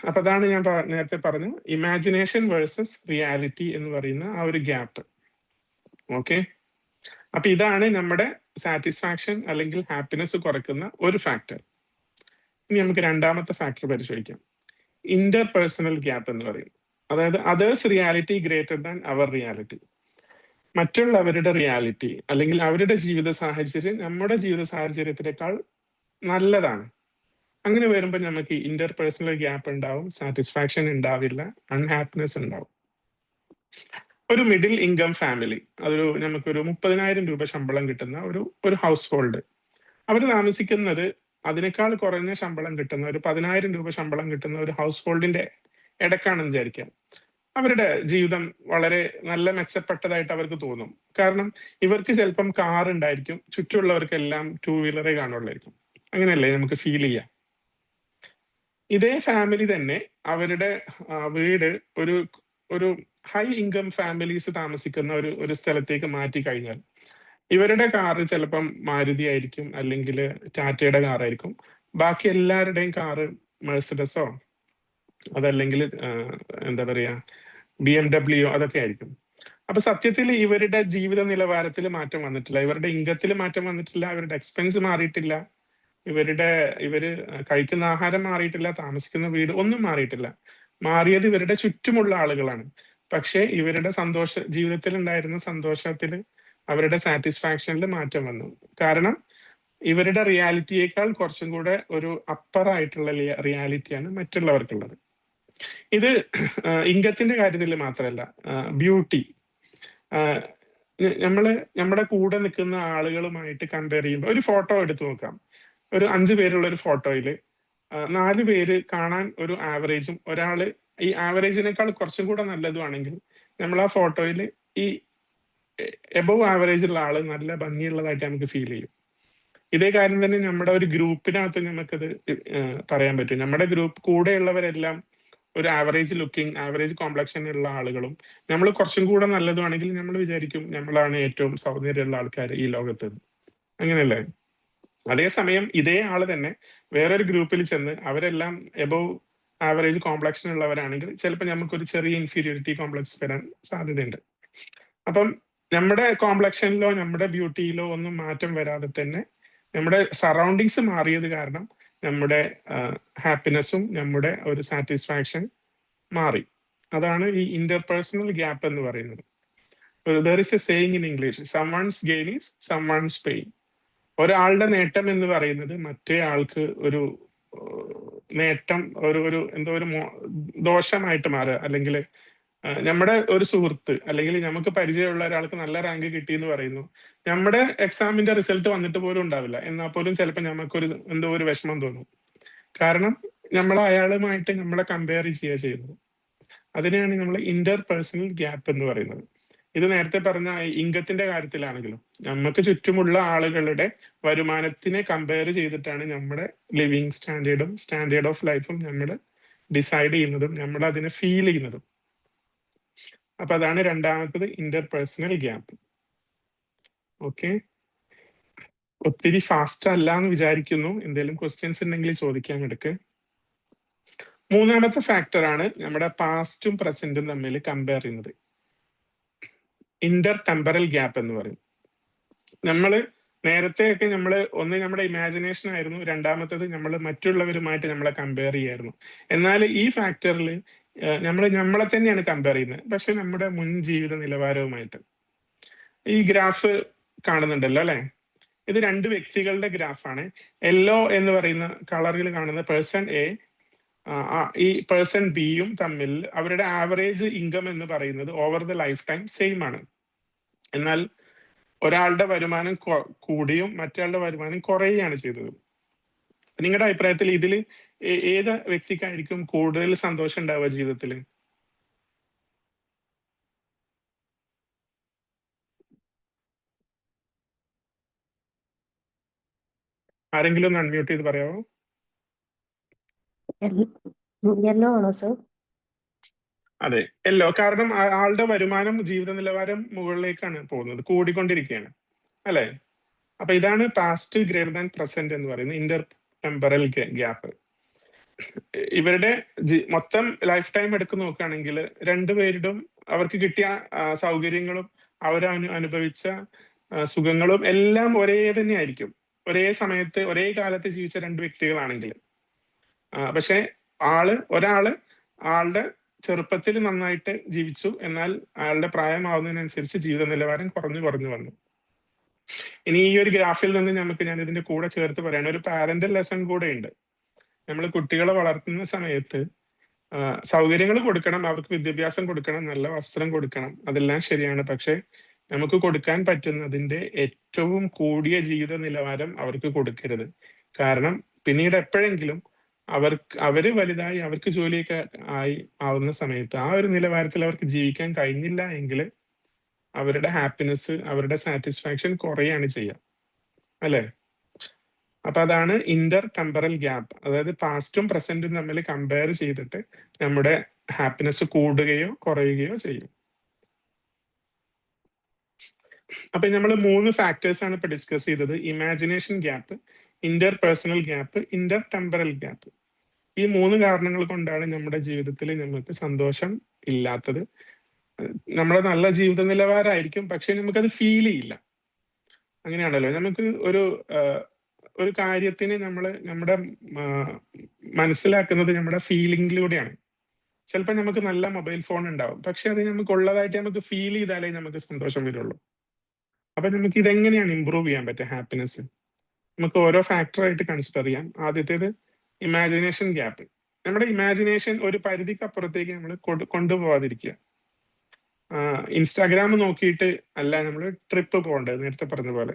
അപ്പൊ അതാണ് ഞാൻ നേരത്തെ പറഞ്ഞ ഇമാജിനേഷൻ വേഴ്സസ് റിയാലിറ്റി എന്ന് പറയുന്ന ആ ഒരു ഗ്യാപ്പ്. ഓക്കെ, അപ്പൊ ഇതാണ് നമ്മുടെ സാറ്റിസ്ഫാക്ഷൻ അല്ലെങ്കിൽ ഹാപ്പിനെസ് കുറയ്ക്കുന്ന ഒരു ഫാക്ടർ. ഇനി നമുക്ക് രണ്ടാമത്തെ ഫാക്ടർ പരിശോധിക്കാം. ഇന്റർപേഴ്സണൽ ഗ്യാപ്പ് എന്ന് പറയും. അതായത് others reality greater than our reality. മറ്റുള്ളവരുടെ റിയാലിറ്റി അല്ലെങ്കിൽ അവരുടെ ജീവിത സാഹചര്യം നമ്മുടെ ജീവിത സാഹചര്യത്തിനേക്കാൾ നല്ലതാണ്. അങ്ങനെ വരുമ്പോൾ നമുക്ക് ഇന്റർപേഴ്സണൽ ഗ്യാപ്പ് ഉണ്ടാവും, സാറ്റിസ്ഫാക്ഷൻ ഉണ്ടാവില്ല, അൺഹാപ്പിനെസ് ഉണ്ടാവും. ഒരു മിഡിൽ ഇൻകം ഫാമിലി, നമുക്കൊരു 30,000 രൂപ ശമ്പളം കിട്ടുന്ന ഒരു ഹൗസ് ഹോൾഡ്, അവർ താമസിക്കുന്നത് അതിനേക്കാൾ കുറഞ്ഞ ശമ്പളം കിട്ടുന്ന ഒരു 10,000 രൂപ ശമ്പളം കിട്ടുന്ന ഒരു ഹൗസ് ഹോൾഡിന്റെ ഇടക്കാണെന്ന് വിചാരിക്കാം. അവരുടെ ജീവിതം വളരെ നല്ല മെച്ചപ്പെട്ടതായിട്ട് അവർക്ക് തോന്നും. കാരണം ഇവർക്ക് ചിലപ്പം കാർ ഉണ്ടായിരിക്കും, ചുറ്റുമുള്ളവർക്കെല്ലാം 2 വീലറേ കാണുള്ളായിരിക്കും. അങ്ങനെയല്ലേ നമുക്ക് ഫീൽ ചെയ്യാം. ഇതേ ഫാമിലി തന്നെ അവരുടെ വീട് ഒരു ഹൈ ഇൻകം ഫാമിലീസ് താമസിക്കുന്ന ഒരു സ്ഥലത്തേക്ക് മാറ്റി കഴിഞ്ഞാൽ ഇവരുടെ കാറ് ചിലപ്പം മാരുതി ആയിരിക്കും, അല്ലെങ്കിൽ ടാറ്റയുടെ കാറായിരിക്കും. ബാക്കി എല്ലാവരുടെയും കാറ് മെഴ്സിഡസോ അതല്ലെങ്കിൽ എന്താ പറയാ BMW അതൊക്കെ ആയിരിക്കും. അപ്പൊ സത്യത്തിൽ ഇവരുടെ ജീവിത നിലവാരത്തിൽ മാറ്റം വന്നിട്ടില്ല, ഇവരുടെ ഇൻകത്തിൽ മാറ്റം വന്നിട്ടില്ല, ഇവരുടെ എക്സ്പെൻസ് മാറിയിട്ടില്ല, ഇവര് കഴിക്കുന്ന ആഹാരം മാറിയിട്ടില്ല, താമസിക്കുന്ന വീട് ഒന്നും മാറിയിട്ടില്ല. മാറിയത് ഇവരുടെ ചുറ്റുമുള്ള ആളുകളാണ്. പക്ഷെ ഇവരുടെ ജീവിതത്തിൽ ഉണ്ടായിരുന്ന സന്തോഷത്തിൽ, അവരുടെ സാറ്റിസ്ഫാക്ഷനിൽ മാറ്റം വന്നു. കാരണം ഇവരുടെ റിയാലിറ്റിയേക്കാൾ കുറച്ചും കൂടെ ഒരു അപ്പർ ആയിട്ടുള്ള റിയാലിറ്റിയാണ് മറ്റുള്ളവർക്കുള്ളത്. ഇത് ഇൻകത്തിന്റെ കാര്യത്തിൽ മാത്രമല്ല, ബ്യൂട്ടി, നമ്മുടെ കൂടെ നിൽക്കുന്ന ആളുകളുമായിട്ട് കമ്പയർ ചെയ്യുമ്പോൾ ഒരു ഫോട്ടോ എടുത്തു നോക്കാം. ഒരു 5 പേരുള്ള ഒരു ഫോട്ടോയിൽ 4 പേര് കാണാൻ ഒരു ആവറേജും ഒരാള് ഈ ആവറേജിനേക്കാൾ കുറച്ചും കൂടെ നല്ലതുമാണെങ്കിൽ നമ്മൾ ആ ഫോട്ടോയിൽ ഈ എബവ് ആവറേജ് ഉള്ള ആള് നല്ല ഭംഗിയുള്ളതായിട്ട് നമുക്ക് ഫീൽ ചെയ്യും. ഇതേ കാര്യം തന്നെ നമ്മുടെ ഒരു ഗ്രൂപ്പിനകത്ത് നമുക്കത് പറയാൻ പറ്റും. നമ്മുടെ ഗ്രൂപ്പ് കൂടെയുള്ളവരെല്ലാം ഒരു ആവറേജ് ലുക്കിംഗ്, ആവറേജ് കോംപ്ലക്ഷൻ ഉള്ള ആളുകളും നമ്മൾ കുറച്ചും കൂടെ നല്ലതുമാണെങ്കിൽ നമ്മൾ വിചാരിക്കും നമ്മളാണ് ഏറ്റവും സൗന്ദര്യമുള്ള ആൾക്കാർ ഈ ലോകത്ത്. അങ്ങനെയല്ലേ? അതേസമയം ഇതേ ആള് തന്നെ വേറൊരു ഗ്രൂപ്പിൽ ചെന്ന് അവരെല്ലാം എബവ് ആവറേജ് കോംപ്ലക്ഷൻ ഉള്ളവരാണെങ്കിൽ ചിലപ്പോൾ നമുക്കൊരു ചെറിയ ഇൻഫീരിയോറിറ്റി കോംപ്ലക്സ് വരാൻ സാധ്യതയുണ്ട്. അപ്പം നമ്മുടെ കോംപ്ലക്ഷനിലോ നമ്മുടെ ബ്യൂട്ടിയിലോ ഒന്നും മാറ്റം വരാതെ തന്നെ നമ്മുടെ സറൗണ്ടിങ്സ് മാറിയത് കാരണം നമ്മുടെ ഹാപ്പിനെസ്സും നമ്മുടെ ഒരു സാറ്റിസ്ഫാക്ഷൻ മാറി. അതാണ് ഈ ഇന്റർപേഴ്സണൽ ഗ്യാപ്പ് എന്ന് പറയുന്നത്. There is A saying in English, someone's gain is someone's pain. ഒരാളുടെ നേട്ടം എന്ന് പറയുന്നത് മറ്റേ ആൾക്ക് ഒരു നേട്ടം, ഒരു എന്തോ ഒരു ദോഷമായിട്ട് മാറുക. അല്ലെങ്കിൽ നമ്മുടെ ഒരു സുഹൃത്ത് അല്ലെങ്കിൽ നമുക്ക് പരിചയമുള്ള ഒരാൾക്ക് നല്ല റാങ്ക് കിട്ടി എന്ന് പറയുന്നു, നമ്മുടെ എക്സാമിന്റെ റിസൾട്ട് വന്നിട്ട് പോലും ഉണ്ടാവില്ല, എന്നാൽ പോലും ചിലപ്പോൾ നമുക്കൊരു എന്തോ ഒരു വിഷമം തോന്നും. കാരണം നമ്മൾ അയാളുമായിട്ട് നമ്മളെ കമ്പയർ ചെയ്യുന്നത്. അതിനെയാണ് നമ്മൾ ഇന്റർ പേഴ്സണൽ ഗ്യാപ്പ് എന്ന് പറയുന്നത്. ഇത് നേരത്തെ പറഞ്ഞ ഇൻകത്തിന്റെ കാര്യത്തിലാണെങ്കിലും നമുക്ക് ചുറ്റുമുള്ള ആളുകളുടെ വരുമാനത്തിനെ കമ്പയർ ചെയ്തിട്ടാണ് നമ്മുടെ ലിവിങ് സ്റ്റാൻഡേർഡും സ്റ്റാൻഡേർഡ് ഓഫ് ലൈഫും നമ്മൾ ഡിസൈഡ് ചെയ്യുന്നതും നമ്മൾ അതിനെ ഫീൽ ചെയ്യുന്നതും. അപ്പൊ അതാണ് രണ്ടാമത്തത് ഇന്റർ പേഴ്സണൽ ഗ്യാപ്പ്. ഓക്കെ, ഒത്തിരി ഫാസ്റ്റ് അല്ല എന്ന് വിചാരിക്കുന്നു. എന്തെങ്കിലും ക്വസ്റ്റ്യൻസ് ഉണ്ടെങ്കിൽ ചോദിക്കാൻ എടുക്ക്. മൂന്നാമത്തെ ഫാക്ടറാണ് നമ്മുടെ പാസ്റ്റും പ്രസന്റും തമ്മിൽ കമ്പയർ ചെയ്യുന്നത്. ഇന്റർ ടെമ്പറൽ ഗ്യാപ്പ് എന്ന് പറയും. നേരത്തെയൊക്കെ ഒന്ന് നമ്മുടെ ഇമാജിനേഷൻ ആയിരുന്നു, രണ്ടാമത്തത് നമ്മൾ മറ്റുള്ളവരുമായിട്ട് നമ്മളെ കമ്പയർ ചെയ്യായിരുന്നു. എന്നാൽ ഈ ഫാക്ടറിൽ നമ്മളെ തന്നെയാണ് കമ്പയർ ചെയ്യുന്നത്, പക്ഷെ നമ്മുടെ മുൻ ജീവിത നിലവാരവുമായിട്ട്. ഈ ഗ്രാഫ് കാണുന്നുണ്ടല്ലോ അല്ലെ? ഇത് രണ്ട് വ്യക്തികളുടെ ഗ്രാഫാണ്. യെല്ലോ എന്ന് പറയുന്ന കളറിൽ കാണുന്ന പേഴ്സൺ എ ഈ പേഴ്സൺ ബിയും തമ്മിൽ അവരുടെ ആവറേജ് ഇൻകം എന്ന് പറയുന്നത് over the life time same ആണ്. എന്നാൽ ഒരാളുടെ വരുമാനം കൂടിയും മറ്റയാളുടെ വരുമാനം കുറയുകയാണ് ചെയ്തത്. നിങ്ങളുടെ അഭിപ്രായത്തിൽ ഇതിൽ ഏത് വ്യക്തിക്കായിരിക്കും കൂടുതൽ സന്തോഷം ഉണ്ടാവുക ജീവിതത്തിൽ? ആരെങ്കിലും ഒന്ന് അൺമ്യൂട്ട് ചെയ്ത് പറയാമോ? യെല്ലോ ആണോ സർ? അതെ, യെല്ലോ. കാരണം ആളുടെ വരുമാനം, ജീവിത നിലവാരം മുകളിലേക്കാണ് പോകുന്നത്, കൂടിക്കൊണ്ടിരിക്കുകയാണ് അല്ലെ? അപ്പൊ ഇതാണ് പാസ്റ്റ് ഗ്രേറ്റർ ദാൻ പ്രസന്റ് എന്ന് പറയുന്നത് ഇന്റർ ടെമ്പറൽ ഗ്യാപ്പ്. ഇവരുടെ മൊത്തം ലൈഫ് ടൈം എടുത്ത് നോക്കുകയാണെങ്കിൽ രണ്ടുപേരുടെയും അവർക്ക് കിട്ടിയ സൗകര്യങ്ങളും അനുഭവിച്ച സുഖങ്ങളും എല്ലാം ഒരേ തന്നെ ആയിരിക്കും. ഒരേ സമയത്ത് ഒരേ കാലത്ത് ജീവിച്ച രണ്ട് വ്യക്തികളാണെങ്കിൽ. പക്ഷെ ഒരാള് ആളുടെ ചെറുപ്പത്തിൽ നന്നായിട്ട് ജീവിച്ചു, എന്നാൽ അയാളുടെ പ്രായമാവുന്നതിനനുസരിച്ച് ജീവിത നിലവാരം കുറഞ്ഞു വന്നു. ഇനി ഈ ഒരു ഗ്രാഫിൽ നിന്ന് ഞാൻ ഇതിന്റെ കൂടെ ചേർത്ത് പറയണ ഒരു പാരന്റൽ ലെസൺ കൂടെ ഉണ്ട്. നമ്മൾ കുട്ടികളെ വളർത്തുന്ന സമയത്ത് സൗകര്യങ്ങൾ കൊടുക്കണം, അവർക്ക് വിദ്യാഭ്യാസം കൊടുക്കണം, നല്ല വസ്ത്രം കൊടുക്കണം, അതെല്ലാം ശരിയാണ്. പക്ഷെ നമുക്ക് കൊടുക്കാൻ പറ്റുന്നതിന്റെ ഏറ്റവും കൂടിയ ജീവിത നിലവാരം അവർക്ക് കൊടുക്കരുത്. കാരണം പിന്നീട് എപ്പോഴെങ്കിലും അവര് വലുതായി അവർക്ക് ജോലിയൊക്കെ ആവുന്ന സമയത്ത് ആ ഒരു നിലവാരത്തിൽ അവർക്ക് ജീവിക്കാൻ കഴിഞ്ഞില്ല എങ്കിൽ അവരുടെ ഹാപ്പിനെസ്, അവരുടെ സാറ്റിസ്ഫാക്ഷൻ കുറയാണ് ചെയ്യുക അല്ലെ? അപ്പൊ അതാണ് ഇന്റർ ടെമ്പറൽ ഗ്യാപ്പ്. അതായത് പാസ്റ്റും പ്രസന്റും തമ്മിൽ കമ്പയർ ചെയ്തിട്ട് നമ്മുടെ ഹാപ്പിനെസ് കൂടുകയോ കുറയുകയോ ചെയ്യും. അപ്പൊ നമ്മൾ 3 ഫാക്ടേഴ്സ് ആണ് ഇപ്പൊ ഡിസ്കസ് ചെയ്തത്: imagination gap, Inter personal gap, Inter temporal gap. ഈ 3 കാരണങ്ങൾ കൊണ്ടാണ് നമ്മുടെ ജീവിതത്തിൽ നമുക്ക് സന്തോഷം ഇല്ലാത്തത്. നമ്മുടെ നല്ല ജീവിത നിലവാരമായിരിക്കും, പക്ഷെ നമുക്കത് ഫീൽ ചെയ്യില്ല. അങ്ങനെയാണല്ലോ, നമുക്ക് ഒരു കാര്യത്തിനെ നമ്മുടെ മനസ്സിലാക്കുന്നത് നമ്മുടെ ഫീലിംഗിലൂടെയാണ്. ചിലപ്പോൾ നമുക്ക് നല്ല മൊബൈൽ ഫോൺ ഉണ്ടാവും, പക്ഷെ അത് നമുക്ക് ഉള്ളതായിട്ട് നമുക്ക് ഫീൽ ചെയ്താലേ നമുക്ക് സന്തോഷം വരുള്ളൂ. അപ്പൊ നമുക്ക് ഇതെങ്ങനെയാണ് ഇമ്പ്രൂവ് ചെയ്യാൻ പറ്റുക ഹാപ്പിനെസ്? നമുക്ക് ഓരോ ഫാക്ടറായിട്ട് കൺസിഡർ ചെയ്യാം. ആദ്യത്തേത് ഇമാജിനേഷൻ ഗ്യാപ്പ്. നമ്മുടെ ഇമാജിനേഷൻ ഒരു പരിധിക്ക് അപ്പുറത്തേക്ക് നമ്മൾ കൊണ്ടുപോകാതിരിക്കുക. ഇൻസ്റ്റാഗ്രാം നോക്കിയിട്ട് അല്ല നമ്മൾ ട്രിപ്പ് പോകേണ്ടത്, നേരത്തെ പറഞ്ഞ പോലെ.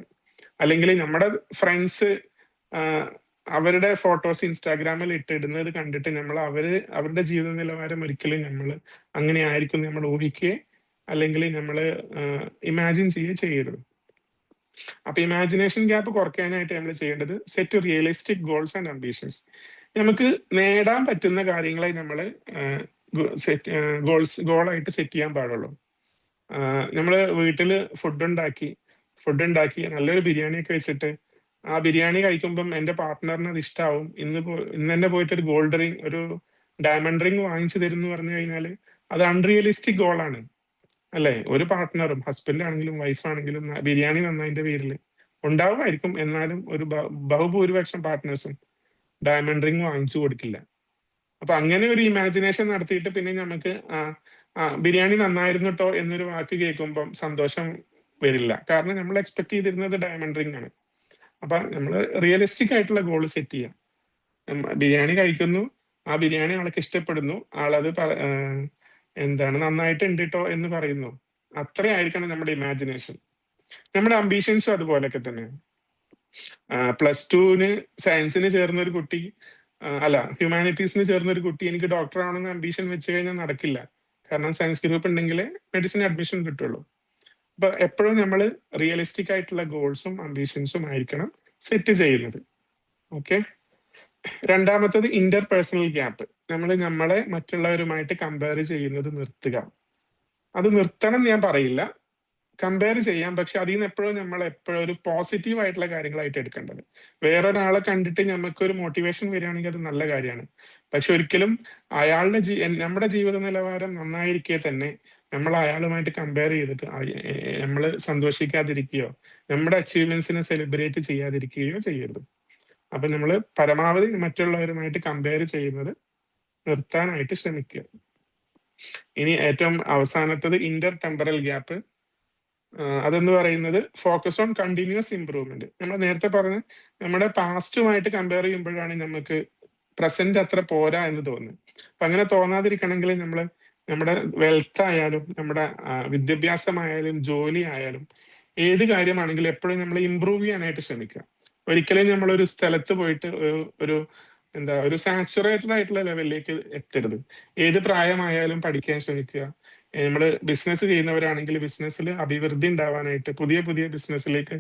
അല്ലെങ്കിൽ നമ്മുടെ ഫ്രണ്ട്സ് അവരുടെ ഫോട്ടോസ് ഇൻസ്റ്റാഗ്രാമിൽ ഇട്ടിടുന്നത് കണ്ടിട്ട് അവരുടെ ജീവിത നിലവാരം ഒരിക്കലും അങ്ങനെ ആയിരിക്കും നമ്മൾ ഊഹിക്കുകയെ അല്ലെങ്കിൽ നമ്മൾ ഇമാജിൻ ചെയ്യരുത്. അപ്പൊ ഇമാജിനേഷൻ ഗ്യാപ്പ് കുറയ്ക്കാനായിട്ട് നമ്മൾ ചെയ്യേണ്ടത് set realistic goals and ambitions. നമുക്ക് നേടാൻ പറ്റുന്ന കാര്യങ്ങളെ നമ്മൾ ഗോളായിട്ട് സെറ്റ് ചെയ്യാൻ പാടുള്ളൂ. നമ്മൾ വീട്ടിൽ ഫുഡ് ഉണ്ടാക്കി നല്ലൊരു ബിരിയാണിയൊക്കെ വെച്ചിട്ട് ആ ബിരിയാണി കഴിക്കുമ്പം എൻ്റെ പാർട്ട്ണറിന് അത് ഇഷ്ടാവും, ഇന്ന് തന്നെ പോയിട്ട് ഒരു ഗോൾഡ് റിംഗ്, ഒരു ഡയമണ്ട് റിംഗ് വാങ്ങിച്ചു തരും എന്ന് പറഞ്ഞു കഴിഞ്ഞാൽ അത് അൺറിയലിസ്റ്റിക് ഗോളാണ് അല്ലേ? ഒരു പാർട്ട്ണറും, ഹസ്ബൻഡ് ആണെങ്കിലും വൈഫ് ആണെങ്കിലും ബിരിയാണി നന്നതിന്റെ പേരിൽ ഉണ്ടാവുമായിരിക്കും, എന്നാലും ഒരു ബഹുഭൂരിപക്ഷം പാർട്ട്നേഴ്സും ഡയമണ്ട് റിംഗ് വാങ്ങിച്ചു കൊടുക്കില്ല. അപ്പൊ അങ്ങനെ ഒരു ഇമാജിനേഷൻ നടത്തിയിട്ട് പിന്നെ നമുക്ക് ബിരിയാണി നന്നായിരുന്നു കേട്ടോ എന്നൊരു വാക്ക് കേൾക്കുമ്പം സന്തോഷം വരില്ല. കാരണം നമ്മൾ എക്സ്പെക്ട് ചെയ്തിരുന്നത് ഡയമണ്ട് റിംഗ് ആണ്. അപ്പൊ നമ്മൾ റിയലിസ്റ്റിക് ആയിട്ടുള്ള ഗോൾ സെറ്റ് ചെയ്യാം. ബിരിയാണി കഴിക്കുന്നു, ആ ബിരിയാണി ആൾക്ക് ഇഷ്ടപ്പെടുന്നു, ആളത് നന്നായിട്ടുണ്ട് കേട്ടോ എന്ന് പറയുന്നു. അത്രയായിരിക്കണം നമ്മുടെ ഇമാജിനേഷൻ. നമ്മുടെ അംബീഷൻസും അതുപോലൊക്കെ തന്നെ. +2 സയൻസിന് ചേർന്ന ഒരു കുട്ടി, ഹ്യൂമാനിറ്റീസിന് ചേർന്ന ഒരു കുട്ടി എനിക്ക് ഡോക്ടർ ആണെന്ന് അംബീഷൻ വെച്ച് കഴിഞ്ഞാൽ നടക്കില്ല. കാരണം സയൻസ് ഗ്രൂപ്പ് ഉണ്ടെങ്കിലേ മെഡിസിൻ അഡ്മിഷൻ കിട്ടുള്ളൂ. അപ്പൊ എപ്പോഴും നമ്മൾ റിയലിസ്റ്റിക് ആയിട്ടുള്ള ഗോൾസും അംബീഷൻസും ആയിരിക്കണം സെറ്റ് ചെയ്യുന്നത്. ഓക്കെ. രണ്ടാമത്തത് ഇന്റർ പേഴ്സണൽ ഗ്യാപ്പ്. നമ്മളെ മറ്റുള്ളവരുമായിട്ട് കമ്പയർ ചെയ്യുന്നത് നിർത്തുക. അത് നിർത്തണം ഞാൻ പറയില്ല, കമ്പയർ ചെയ്യാം. പക്ഷെ അതിൽ നിന്ന് എപ്പോഴും ഒരു പോസിറ്റീവ് ആയിട്ടുള്ള കാര്യങ്ങളായിട്ട് എടുക്കേണ്ടത്. വേറൊരാളെ കണ്ടിട്ട് നമുക്കൊരു മോട്ടിവേഷൻ വരികയാണെങ്കിൽ അത് നല്ല കാര്യമാണ്. പക്ഷെ ഒരിക്കലും നമ്മുടെ ജീവിത നിലവാരം നന്നായിരിക്കെ തന്നെ നമ്മൾ അയാളുമായിട്ട് കമ്പയർ ചെയ്തിട്ട് നമ്മൾ സന്തോഷിക്കാതിരിക്കുകയോ നമ്മുടെ അച്ചീവ്മെന്റ്സിനെ സെലിബ്രേറ്റ് ചെയ്യാതിരിക്കുകയോ ചെയ്യരുത്. അപ്പൊ നമ്മൾ പരമാവധി മറ്റുള്ളവരുമായിട്ട് കമ്പയർ ചെയ്യുന്നത് നിർത്താനായിട്ട് ശ്രമിക്കുക. ഇനി ഏറ്റവും അവസാനത്തത് ഇന്റർ ടെമ്പറൽ ഗ്യാപ്പ്. അതെന്ന് പറയുന്നത് ഫോക്കസ് ഓൺ കണ്ടിന്യൂസ് ഇംപ്രൂവ്മെന്റ്. നമ്മൾ നേരത്തെ പറഞ്ഞ നമ്മുടെ പാസ്റ്റുമായിട്ട് കമ്പയർ ചെയ്യുമ്പോഴാണ് നമുക്ക് പ്രസന്റ് അത്ര പോരാ എന്ന് തോന്നുന്നത്. അപ്പൊ അങ്ങനെ തോന്നാതിരിക്കണമെങ്കിൽ നമ്മുടെ വെൽത്ത് ആയാലും നമ്മുടെ വിദ്യാഭ്യാസമായാലും ജോലി ആയാലും ഏത് കാര്യമാണെങ്കിലും എപ്പോഴും നമ്മൾ ഇംപ്രൂവ് ചെയ്യാനായിട്ട് ശ്രമിക്കുക. ഒരിക്കലും നമ്മളൊരു സ്ഥലത്ത് പോയിട്ട് ഒരു സാച്ചുറേറ്റഡ് ആയിട്ടുള്ള ലെവലിലേക്ക് എത്തരുത്. ഏത് പ്രായമായാലും പഠിക്കാൻ ശ്രമിക്കുക. നമ്മൾ ബിസിനസ് ചെയ്യുന്നവരാണെങ്കിൽ ബിസിനസ്സിൽ അഭിവൃദ്ധി ഉണ്ടാവാനായിട്ട് പുതിയ ബിസിനസ്സിലേക്ക്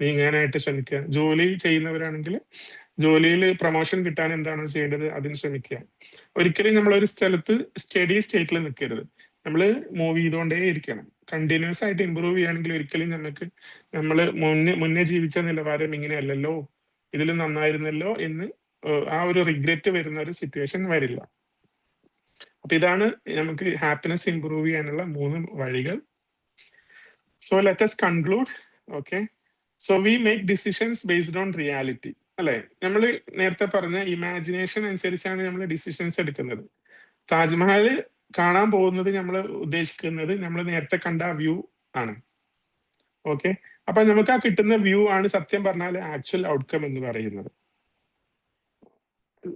നീങ്ങാനായിട്ട് ശ്രമിക്കുക. ജോലി ചെയ്യുന്നവരാണെങ്കിൽ ജോലിയിൽ പ്രൊമോഷൻ കിട്ടാൻ എന്താണോ ചെയ്യേണ്ടത് അതിന് ശ്രമിക്കുക. ഒരിക്കലും നമ്മളൊരു സ്ഥലത്ത് സ്റ്റഡി സ്റ്റേറ്റിൽ നിൽക്കരുത്. നമ്മൾ മൂവ് ചെയ്തുകൊണ്ടേ ഇരിക്കണം. കണ്ടിന്യൂസ് ആയിട്ട് ഇമ്പ്രൂവ് ചെയ്യുകയാണെങ്കിൽ ഒരിക്കലും നമ്മൾ മുന്നേ ജീവിച്ച നിലവാരം ഇങ്ങനെയല്ലല്ലോ, ഇതിലും നന്നായിരുന്നല്ലോ എന്ന് ആ ഒരു റിഗ്രറ്റ് വരുന്ന ഒരു സിറ്റുവേഷൻ വരില്ല. അപ്പൊ ഇതാണ് നമുക്ക് ഹാപ്പിനെസ് ഇംപ്രൂവ് ചെയ്യാനുള്ള 3 വഴികൾ. So let us conclude. Okay. So we make decisions based on reality അല്ലെ? നമ്മൾ നേരത്തെ പറഞ്ഞ ഇമാജിനേഷൻ അനുസരിച്ചാണ് നമ്മൾ ഡിസിഷൻസ് എടുക്കുന്നത്. താജ്മഹൽ കാണാൻ പോകുന്നത് നമ്മൾ ഉദ്ദേശിക്കുന്നത് നമ്മൾ നേരത്തെ കണ്ട വ്യൂ ആണ്. ഓക്കെ. അപ്പൊ നമുക്ക് ആ കിട്ടുന്ന വ്യൂ ആണ് സത്യം പറഞ്ഞാൽ ആക്ച്വൽ ഔട്ട്കം എന്ന് പറയുന്നത്.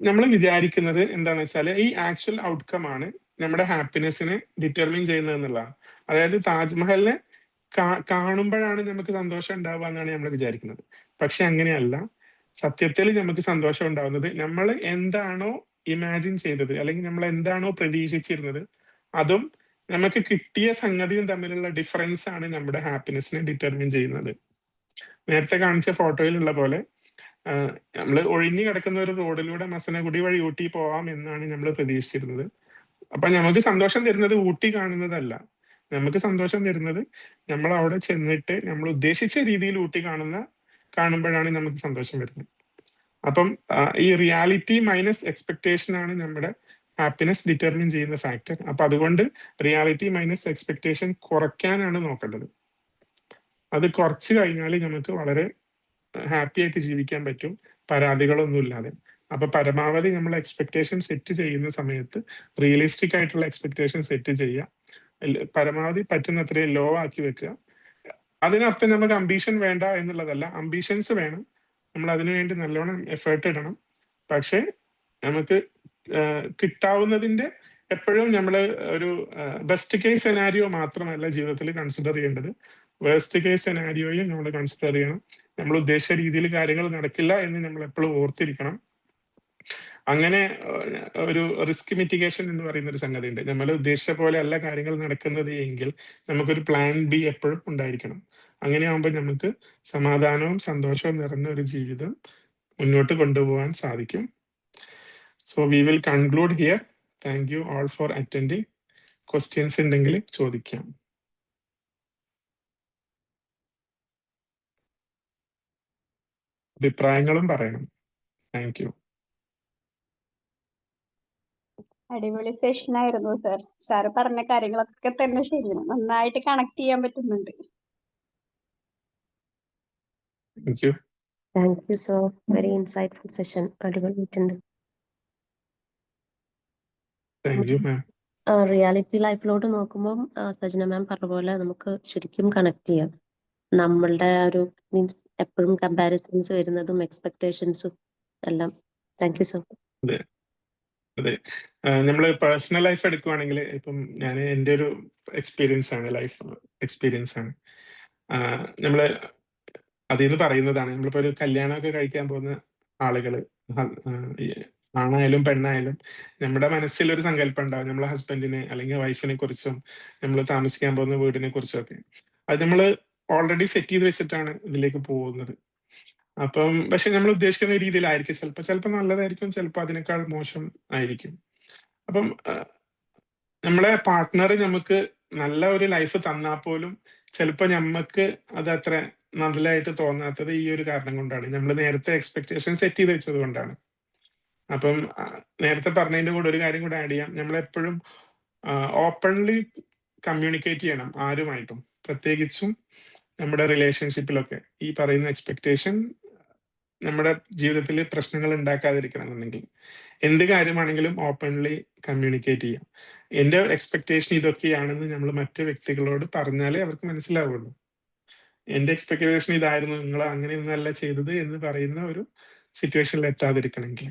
നമ്മൾ വിചാരിക്കുന്നത് എന്താണെന്ന് വെച്ചാൽ ഈ ആക്ച്വൽ ഔട്ട്കം ആണ് നമ്മുടെ ഹാപ്പിനെസ്സിനെ ഡിറ്റർമിൻ ചെയ്യുന്നത് എന്നുള്ളതാണ്. അതായത് താജ്മഹലിനെ കാണുമ്പോഴാണ് നമുക്ക് സന്തോഷം ഉണ്ടാവുക എന്നാണ് നമ്മൾ വിചാരിക്കുന്നത്. പക്ഷെ അങ്ങനെയല്ല. സത്യത്തിൽ നമുക്ക് സന്തോഷം ഉണ്ടാവുന്നത് നമ്മൾ എന്താണോ ഇമാജിൻ ചെയ്തത് അല്ലെങ്കിൽ നമ്മൾ എന്താണോ പ്രതീക്ഷിച്ചിരുന്നത് അതും നമുക്ക് കിട്ടിയ സംഗതിയും തമ്മിലുള്ള ഡിഫറൻസ് ആണ് നമ്മുടെ ഹാപ്പിനെസ്സിനെ ഡിറ്റർമിൻ ചെയ്യുന്നത്. നേരത്തെ കാണിച്ച ഫോട്ടോയിലുള്ള പോലെ നമ്മൾ ഒഴിഞ്ഞു കിടക്കുന്ന ഒരു റോഡിലൂടെ മസനഗുഡി വഴി ഊട്ടി പോവാം എന്നാണ് നമ്മൾ പ്രതീക്ഷിച്ചിരുന്നത്. അപ്പൊ നമുക്ക് സന്തോഷം തരുന്നത് ഊട്ടി കാണുന്നതല്ല. നമുക്ക് സന്തോഷം തരുന്നത് നമ്മൾ അവിടെ ചെന്നിട്ട് നമ്മൾ ഉദ്ദേശിച്ച രീതിയിൽ ഊട്ടി കാണുമ്പോഴാണ് നമുക്ക് സന്തോഷം വരുന്നത്. അപ്പം ഈ റിയാലിറ്റി മൈനസ് എക്സ്പെക്ടേഷൻ ആണ് നമ്മുടെ ഹാപ്പിനെസ് ഡിറ്റർമിൻ ചെയ്യുന്ന ഫാക്ടർ. അപ്പൊ അതുകൊണ്ട് റിയാലിറ്റി മൈനസ് എക്സ്പെക്ടേഷൻ കുറയ്ക്കാനാണ് നോക്കേണ്ടത്. അത് കുറച്ച് കഴിഞ്ഞാൽ നമുക്ക് വളരെ ഹാപ്പി ആയിട്ട് ജീവിക്കാൻ പറ്റും, പരാതികളൊന്നും ഇല്ലാതെ. അപ്പൊ പരമാവധി നമ്മൾ എക്സ്പെക്ടേഷൻ സെറ്റ് ചെയ്യുന്ന സമയത്ത് റിയലിസ്റ്റിക് ആയിട്ടുള്ള എക്സ്പെക്ടേഷൻ സെറ്റ് ചെയ്യുക. പരമാവധി പറ്റുന്നത്രയും ലോ ആക്കി വെക്കുക. അതിനർത്ഥം നമുക്ക് അംബീഷൻ വേണ്ട എന്നുള്ളതല്ല, അംബീഷൻസ് വേണം. നമ്മൾ അതിനുവേണ്ടി നല്ലോണം എഫേർട്ട് ഇടണം. പക്ഷെ നമുക്ക് കിട്ടാവുന്നതിന്റെ എപ്പോഴും നമ്മൾ ഒരു ബെസ്റ്റ് കേസ് സെനാരിയോ മാത്രമല്ല ജീവിതത്തിൽ കൺസിഡർ ചെയ്യേണ്ടത്, വേസ്റ്റ് കേസ് സെനാരിയോയും നമ്മൾ കൺസിഡർ ചെയ്യണം. നമ്മൾ ഉദ്ദേശിച്ച രീതിയിൽ കാര്യങ്ങൾ നടക്കില്ല എന്ന് നമ്മൾ എപ്പോഴും ഓർത്തിരിക്കണം. അങ്ങനെ ഒരു റിസ്ക് മിറ്റിഗേഷൻ എന്ന് പറയുന്ന ഒരു സംഗതി ഉണ്ട്. നമ്മൾ ഉദ്ദേശിച്ച പോലെ അല്ല കാര്യങ്ങൾ നടക്കുന്നത് എങ്കിൽ നമുക്കൊരു പ്ലാൻ ബി എപ്പോഴും ഉണ്ടായിരിക്കണം. അങ്ങനെയാകുമ്പോൾ നമുക്ക് സമാധാനവും സന്തോഷവും നിറഞ്ഞ ഒരു ജീവിതം മുന്നോട്ട് കൊണ്ടുപോകാൻ സാധിക്കും. So we will conclude here. Thank you all for attending. Questions ഉണ്ടെങ്കിൽ ചോദിക്കാം. അഭിപ്രായങ്ങളും പറയണം. Thank you. അടിപൊളി സെഷൻ ആയിരുന്നു സർ. സാറ് പറഞ്ഞ കാര്യങ്ങളൊക്കെ തന്നെ ശരിയാണ്. നന്നായിട്ട് കണക്ട് ചെയ്യാൻ പറ്റുന്നുണ്ട്. Thank you. Thank you so. Very insightful session. അടിപൊളിയായിട്ടുണ്ട്. Thank you ma'am. റിയാലിറ്റി ലൈഫിലോട്ട് നോക്കുമ്പോൾ സജന മാം പറഞ്ഞ പോലെ നമുക്ക് ശരിക്കും കണക്ട് ചെയ്യാം. നമ്മളുടെ ഒരു മീൻസ് എപ്പോഴും കമ്പാരിസൺസ് വരുന്നതും എക്സ്പെക്ടേഷൻസും എല്ലാം. Thank you so. അതെ അതെ. നമ്മൾ പേഴ്സണൽ ലൈഫ് എടുക്കുവാണെങ്കിൽ ഇപ്പം ഞാൻ എൻ്റെ ഒരു എക്സ്പീരിയൻസ് ആണ്, ലൈഫ് എക്സ്പീരിയൻസ് ആണ്. നമ്മൾ അതിൽ നിന്ന് പറയുന്നതാണ്. നമ്മളിപ്പോൾ ഒരു കല്യാണമൊക്കെ കഴിക്കാൻ പോകുന്ന ആളുകൾ, ആണായാലും പെണ്ണായാലും നമ്മുടെ മനസ്സിൽ ഒരു സങ്കല്പം ഉണ്ടാവും നമ്മളെ ഹസ്ബൻഡിനെ അല്ലെങ്കിൽ വൈഫിനെ കുറിച്ചും നമ്മൾ താമസിക്കാൻ പോകുന്ന വീടിനെ കുറിച്ചും ഒക്കെ. അത് നമ്മൾ ഓൾറെഡി സെറ്റ് ചെയ്ത് വെച്ചിട്ടാണ് ഇതിലേക്ക് പോകുന്നത്. അപ്പം പക്ഷെ നമ്മൾ ഉദ്ദേശിക്കുന്ന രീതിയിലായിരിക്കും ചിലപ്പോൾ നല്ലതായിരിക്കും, ചിലപ്പോൾ അതിനേക്കാൾ മോശം ആയിരിക്കും. അപ്പം നമ്മളെ പാർട്ട്ണർ നമുക്ക് നല്ല ഒരു ലൈഫ് തന്നാൽ പോലും ചിലപ്പോൾ നമുക്ക് അത് അത്ര നല്ലതായിട്ട് തോന്നാത്തത് ഈ ഒരു കാരണം കൊണ്ടാണ്. നമ്മൾ നേരത്തെ എക്സ്പെക്ടേഷൻ സെറ്റ് ചെയ്ത് വെച്ചത് കൊണ്ടാണ്. അപ്പം നേരത്തെ പറഞ്ഞതിന്റെ കൂടെ ഒരു കാര്യം കൂടെ ആഡ് ചെയ്യാം. നമ്മളെപ്പോഴും ഓപ്പൺലി കമ്മ്യൂണിക്കേറ്റ് ചെയ്യണം ആരുമായിട്ടും, പ്രത്യേകിച്ചും നമ്മുടെ റിലേഷൻഷിപ്പിലൊക്കെ. ഈ പറയുന്ന എക്സ്പെക്ടേഷൻ നമ്മുടെ ജീവിതത്തിൽ പ്രശ്നങ്ങൾ ഉണ്ടാക്കാതിരിക്കണം എന്നുണ്ടെങ്കിൽ എന്ത് കാര്യമാണെങ്കിലും ഓപ്പൺലി കമ്മ്യൂണിക്കേറ്റ് ചെയ്യാം. എൻ്റെ എക്സ്പെക്ടേഷൻ ഇതൊക്കെയാണെന്ന് നമ്മൾ മറ്റു വ്യക്തികളോട് പറഞ്ഞാലേ അവർക്ക് മനസ്സിലാവുള്ളൂ. എൻ്റെ എക്സ്പെക്ടേഷൻ ഇതായിരുന്നു, നിങ്ങൾ അങ്ങനെയൊന്നല്ല ചെയ്തത് എന്ന് പറയുന്ന ഒരു സിറ്റുവേഷനിൽ എത്താതിരിക്കണമെങ്കിൽ.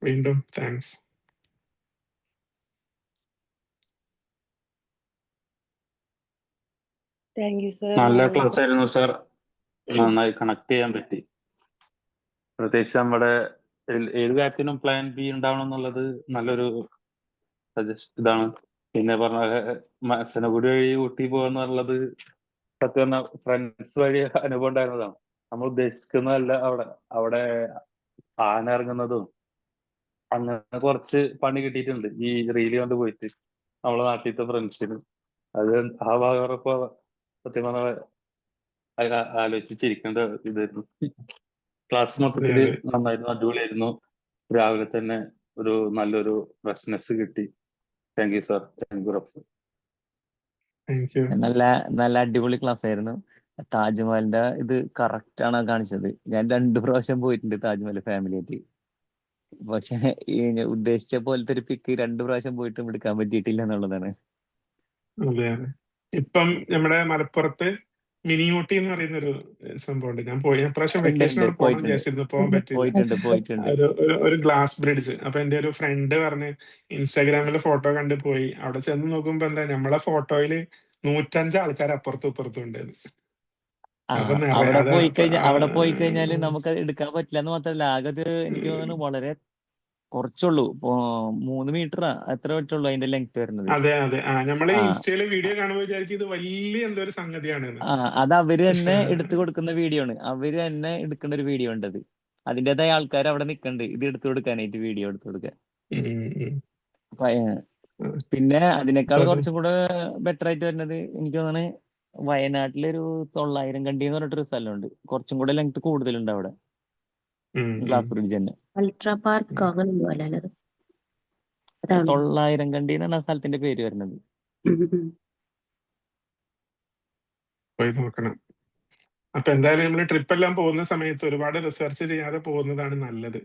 വീണ്ടും താങ്ക്സ്. Thank you sir. നല്ല ക്ലാസ് ആയിരുന്നു സാർ. നന്നായി കണക്ട് ചെയ്യാൻ പറ്റി. പ്രത്യേകിച്ച് നമ്മുടെ ഏത് കാര്യത്തിനും പ്ലാൻ ബി ഉണ്ടാവണം എന്നുള്ളത് നല്ലൊരു ഇതാണ്. പിന്നെ പറഞ്ഞ മസനഗുഡി വഴി ഊട്ടി പോകാന്നുള്ളത് സത്യം ഫ്രണ്ട്സ് വഴി അനുഭവം ഉണ്ടായിരുന്നതാണ്. നമ്മൾ ഉദ്ദേശിക്കുന്നതല്ല അവിടെ ആന ഇറങ്ങുന്നതും അങ്ങനെ കുറച്ച് പണി കിട്ടിയിട്ടുണ്ട് ഈ റീല് കൊണ്ട് പോയിട്ട് നമ്മളെ നാട്ടിലത്തെ ഫ്രണ്ട്സിന്. അത് ആ ഭാഗമൊക്കെ സത്യം പറഞ്ഞ ആലോചിച്ച് ചിരിക്കേണ്ട ഇതായിരുന്നു. ക്ലാസ് മൊത്തത്തില് നന്നായിരുന്നു, അടിപൊളിയായിരുന്നു. രാവിലെ തന്നെ ഒരു നല്ലൊരു ഫ്രഷ്നെസ് കിട്ടി. Thank you sir. Thank you റഫ്സർ. നല്ല നല്ല അടിപൊളി ക്ലാസ് ആയിരുന്നു. താജ്മഹലിന്റെ ഇത് കറക്റ്റ് ആണ് കാണിച്ചത്. ഞാൻ 2 പ്രാവശ്യം പോയിട്ടുണ്ട് താജ്മഹൽ ഫാമിലി ആയിട്ട്. പക്ഷെ ഈ ഉദ്ദേശിച്ച പോലത്തെ ഒരു പിക്ക് 2 പ്രാവശ്യം പോയിട്ടും എടുക്കാൻ പറ്റിയിട്ടില്ല എന്നുള്ളതാണ്. അതെ അതെ. ഇപ്പം നമ്മുടെ മലപ്പുറത്ത് മിനി ഊട്ടി എന്ന് പറയുന്ന ഒരു സംഭവമുണ്ട്. ഞാൻ പ്രാവശ്യം വെക്കേഷൻ അവിടെ പോകണം വിചാരിച്ചിരുന്നു, പോകാൻ പറ്റില്ല. ഒരു ഗ്ലാസ് ബ്രിഡ്ജ്. അപ്പൊ എന്റെ ഒരു ഫ്രണ്ട് പറഞ്ഞ് ഇൻസ്റ്റാഗ്രാമിലെ ഫോട്ടോ കണ്ട് പോയി. അവിടെ ചെന്ന് നോക്കുമ്പോ എന്താ നമ്മളെ ഫോട്ടോയില് 105 ആൾക്കാർ അപ്പുറത്തും ഇപ്പുറത്തും ഉണ്ടായിരുന്നു. അവിടെ പോയി കഴിഞ്ഞാല് നമുക്ക് എടുക്കാൻ പറ്റില്ല എന്ന് മാത്രമല്ല, ആകെ എനിക്ക് തോന്നുന്നു വളരെ കുറച്ചുള്ളൂ. 3 മീറ്റർ എത്ര പറ്റുള്ളൂ അതിന്റെ ലെങ്ത് വരുന്നത്. അതെ അതെ. നമ്മള് ഇൻസ്റ്റയില് വീഡിയോ കാണുമ്പോൾ വിചാരിക്കും ഇത് വലിയ എന്തോ ഒരു സംഗതിയാണ്. അത് അവര് തന്നെ എടുത്തു കൊടുക്കുന്ന വീഡിയോ ആണ്. അവര് തന്നെ എടുക്കുന്ന ഒരു വീഡിയോ ഉണ്ട്. അത് അതിൻ്റെതായ ആൾക്കാർ അവിടെ നിൽക്കുന്നുണ്ട് ഇത് എടുത്തു കൊടുക്കാനായിട്ട്, വീഡിയോ എടുത്തു കൊടുക്കാൻ. പിന്നെ അതിനേക്കാൾ കുറച്ചും കൂടെ ബെറ്റർ ആയിട്ട് വരുന്നത് എനിക്ക് തോന്നുന്നത് വയനാട്ടിലൊരു 900 കണ്ടി എന്ന് പറഞ്ഞിട്ടൊരു സ്ഥലമുണ്ട്. കുറച്ചും കൂടെ ലെങ്ത് കൂടുതലുണ്ട് അവിടെ. ഗ്ലാസ് ബ്രിഡ്ജ് തന്നെ. അൾട്രാ പാർക്ക് അങ്ങനൊന്നും അല്ലല്ലോ. 900 കണ്ടി എന്നാണ് ആ സ്ഥലത്തിന്റെ പേര് വരുന്നത്. പോയി നോക്കണം. അപ്പൊ എന്തായാലും നമ്മൾ ട്രിപ്പ് എല്ലാം പോകുന്ന സമയത്ത് ഒരുപാട് റിസർച്ച് ചെയ്യാതെ പോകുന്നതാണ് നല്ലത്.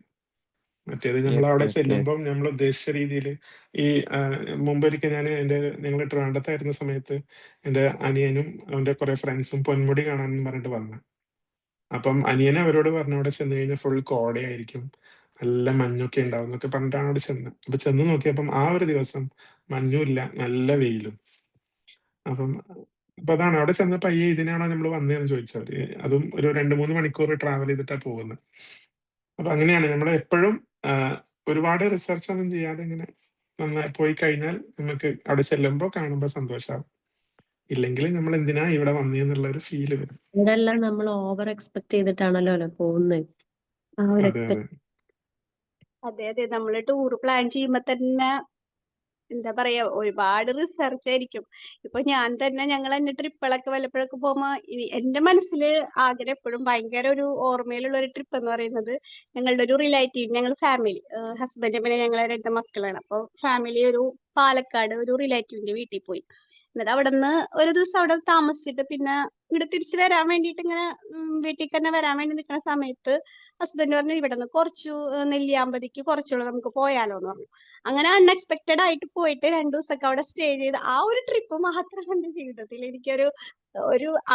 മറ്റേത് നമ്മൾ അവിടെ ചെല്ലുമ്പം നമ്മൾ ഉദ്ദേശിച്ച രീതിയിൽ ഈ മുമ്പൊരിക്കൽ ഞങ്ങൾ ട്രിവാൻഡ്രത്തായിരുന്ന സമയത്ത് എൻ്റെ അനിയനും അവന്റെ കുറെ ഫ്രണ്ട്സും പൊന്മുടി കാണാനും പറഞ്ഞിട്ട് വന്നു. അപ്പം അനിയനെ അവരോട് പറഞ്ഞു അവിടെ ചെന്ന് കഴിഞ്ഞാൽ ഫുൾ കോടയായിരിക്കും, നല്ല മഞ്ഞൊക്കെ ഉണ്ടാവും എന്നൊക്കെ പറഞ്ഞിട്ടാണ് അവിടെ ചെന്ന്. അപ്പൊ ചെന്ന് നോക്കിയപ്പം ആ ഒരു ദിവസം മഞ്ഞുമില്ല, നല്ല വെയിലും. അപ്പൊ അതാണ് അവിടെ ചെന്നപ്പോ ഇതിനാണോ നമ്മൾ വന്നതെന്ന് ചോദിച്ചവര്. അതും ഒരു 2-3 മണിക്കൂർ ട്രാവൽ ചെയ്തിട്ടാ പോകുന്നത്. അപ്പൊ അങ്ങനെയാണ് നമ്മൾ എപ്പോഴും ഒരുപാട് റിസർച്ച് ഒന്നും ചെയ്യാതെ ഇങ്ങനെ നന്നായി പോയി കഴിഞ്ഞാൽ നമുക്ക് അവിടെ ചെല്ലുമ്പോൾ കാണുമ്പോൾ സന്തോഷമാവും. ഇല്ലെങ്കിൽ നമ്മൾ എന്തിനാ ഇവിടെ വന്നേന്നുള്ള ഒരു ഫീല് വരും. ഇവിടെ എല്ലാം നമ്മൾ ഓവർ എക്സ്പെക്ട് ചെയ്തിട്ടാണല്ലോ പോകുന്നത്. ആ ഒരു അതെ അതെ അതെ നമ്മൾ ടൂർ പ്ലാൻ ചെയ്യുമ്പോ തന്നെ എന്താ പറയാ ഒരുപാട് റിസർച്ച് ആയിരിക്കും. ഇപ്പൊ ഞാൻ തന്നെ ഞങ്ങൾ എന്നെ ട്രിപ്പുകളൊക്കെ വല്ലപ്പോഴൊക്കെ പോകുമ്പോ എന്റെ മനസ്സിൽ ആഗ്രഹം എപ്പോഴും ഭയങ്കര ഒരു ഓർമ്മയിലുള്ള ഒരു ട്രിപ്പ് എന്ന് പറയുന്നത് ഞങ്ങളുടെ ഒരു റിലേറ്റീവ്, ഞങ്ങൾ ഫാമിലി ഹസ്ബൻഡ് പിന്നെ ഞങ്ങളെ 2 മക്കളാണ്. അപ്പൊ ഫാമിലി ഒരു പാലക്കാട് ഒരു റിലേറ്റീവിന്റെ വീട്ടിൽ പോയി. എന്നിട്ട് അവിടെ നിന്ന് ഒരു ദിവസം അവിടെ താമസിച്ചിട്ട് പിന്നെ ഇവിടെ തിരിച്ചു വരാൻ വേണ്ടിയിട്ട് ഇങ്ങനെ വീട്ടിൽ തന്നെ വരാൻ വേണ്ടി നിൽക്കുന്ന സമയത്ത് ഹസ്ബൻഡ് പറഞ്ഞു ഇവിടെ നിന്ന് കുറച്ചു നെല്ലിയാമ്പതിക്ക് കുറച്ചുകൂടെ നമുക്ക് പോയാലോ എന്ന് പറഞ്ഞു. അങ്ങനെ അൺഎക്സ്പെക്റ്റഡ് ആയിട്ട് പോയിട്ട് 2 ദിവസമൊക്കെ അവിടെ സ്റ്റേ ചെയ്ത് ആ ഒരു ട്രിപ്പ് മാത്രം എന്റെ ജീവിതത്തിൽ എനിക്കൊരു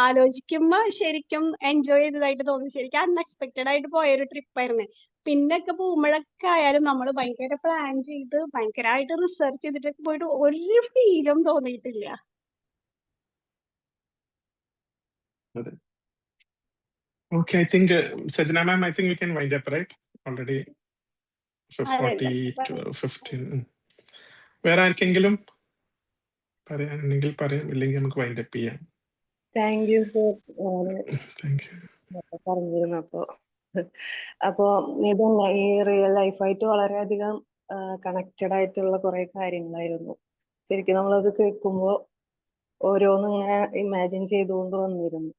ആലോചിക്കുമ്പോ ശരിക്കും എൻജോയ് ചെയ്തതായിട്ട് തോന്നി. ശരിക്കും അൺഎക്സ്പെക്റ്റഡ് ആയിട്ട് പോയ ഒരു ട്രിപ്പായിരുന്നു. പിന്നൊക്കെ പോകുമ്പോഴൊക്കെ ആയാലും നമ്മൾ ഭയങ്കര പ്ലാൻ ചെയ്ത് ഭയങ്കരമായിട്ട് റിസർച്ച് ചെയ്തിട്ടൊക്കെ പോയിട്ട് ഒരു ഫീലും തോന്നിയിട്ടില്ല. Okay, I think Sajna ma'am, I think we can wind up, right? Already അതെ 15. വേറെ ആർക്കെങ്കിലും പറയാനുണ്ടെങ്കിൽ പറയാം, ഇല്ലെങ്കിൽ നമുക്ക് വൈൻഡ് അപ്പ് ചെയ്യാം. Thank you sir. താങ്ക്സ്. പറഞ്ഞിരുന്നു അപ്പോ ഇതന്നെ ഈ റിയൽ ലൈഫായിട്ട് വളരെയധികം കണക്റ്റഡ് ആയിട്ടുള്ള കുറെ കാര്യങ്ങളായിരുന്നു. ശരിക്കും നമ്മളത് കേൾക്കുമ്പോൾ ഓരോന്നും ഇങ്ങനെ ഇമാജിൻ ചെയ്തുകൊണ്ട് വന്നിരുന്നു.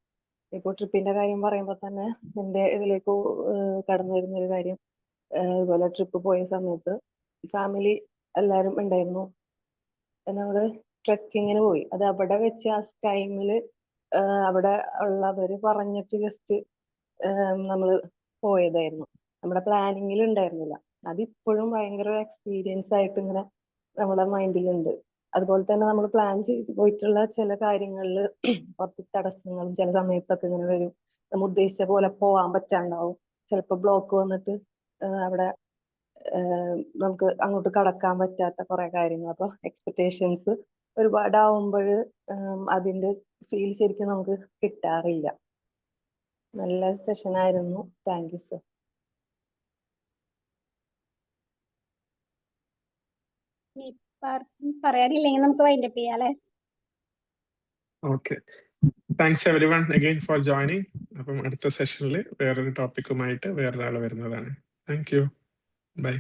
ഇപ്പോൾ ട്രിപ്പിന്റെ കാര്യം പറയുമ്പോൾ തന്നെ എൻ്റെ ഇതിലേക്ക് കടന്നു വരുന്നൊരു കാര്യം, ഇതുപോലെ ട്രിപ്പ് പോയ സമയത്ത് ഫാമിലി എല്ലാവരും ഉണ്ടായിരുന്നു. നമ്മള് ട്രെക്കിങ്ങിന് പോയി. അത് അവിടെ വെച്ച് ആ ടൈമില് അവിടെ ഉള്ളവര് പറഞ്ഞിട്ട് ജസ്റ്റ് നമ്മള് പോയതായിരുന്നു. നമ്മുടെ പ്ലാനിങ്ങിൽ ഉണ്ടായിരുന്നില്ല. അതിപ്പോഴും ഭയങ്കര എക്സ്പീരിയൻസ് ആയിട്ട് ഇങ്ങനെ നമ്മുടെ മൈൻഡിലുണ്ട്. അതുപോലെ തന്നെ നമ്മൾ പ്ലാൻ ചെയ്ത് പോയിട്ടുള്ള ചില കാര്യങ്ങളിൽ കുറച്ച് തടസ്സങ്ങളും ചില സമയത്തൊക്കെ ഇങ്ങനെ വരും. നമ്മൾ ഉദ്ദേശിച്ച പോലെ പോകാൻ പറ്റാണ്ടാവും. ചിലപ്പോൾ ബ്ലോക്ക് വന്നിട്ട് അവിടെ നമുക്ക് അങ്ങോട്ട് കടക്കാൻ പറ്റാത്ത കുറെ കാര്യങ്ങൾ. അപ്പൊ എക്സ്പെക്ടേഷൻസ് ഒരുപാടാവുമ്പോൾ അതിന്റെ ഫീൽ ശരിക്കും നമുക്ക് കിട്ടാറില്ല. നല്ല സെഷൻ ആയിരുന്നു. Thank you sir. പറയാനില്ലെങ്കിൽ നമുക്ക് വൈൻഡപ്പ് ചെയ്യാം അല്ലേ? Okay, thanks every one again for joining. അപ്പം അടുത്ത സെഷനിൽ വേറൊരു ടോപ്പിക്കുമായിട്ട് വേറൊരാൾ വരുന്നതാണ്. Thank you. ബൈ.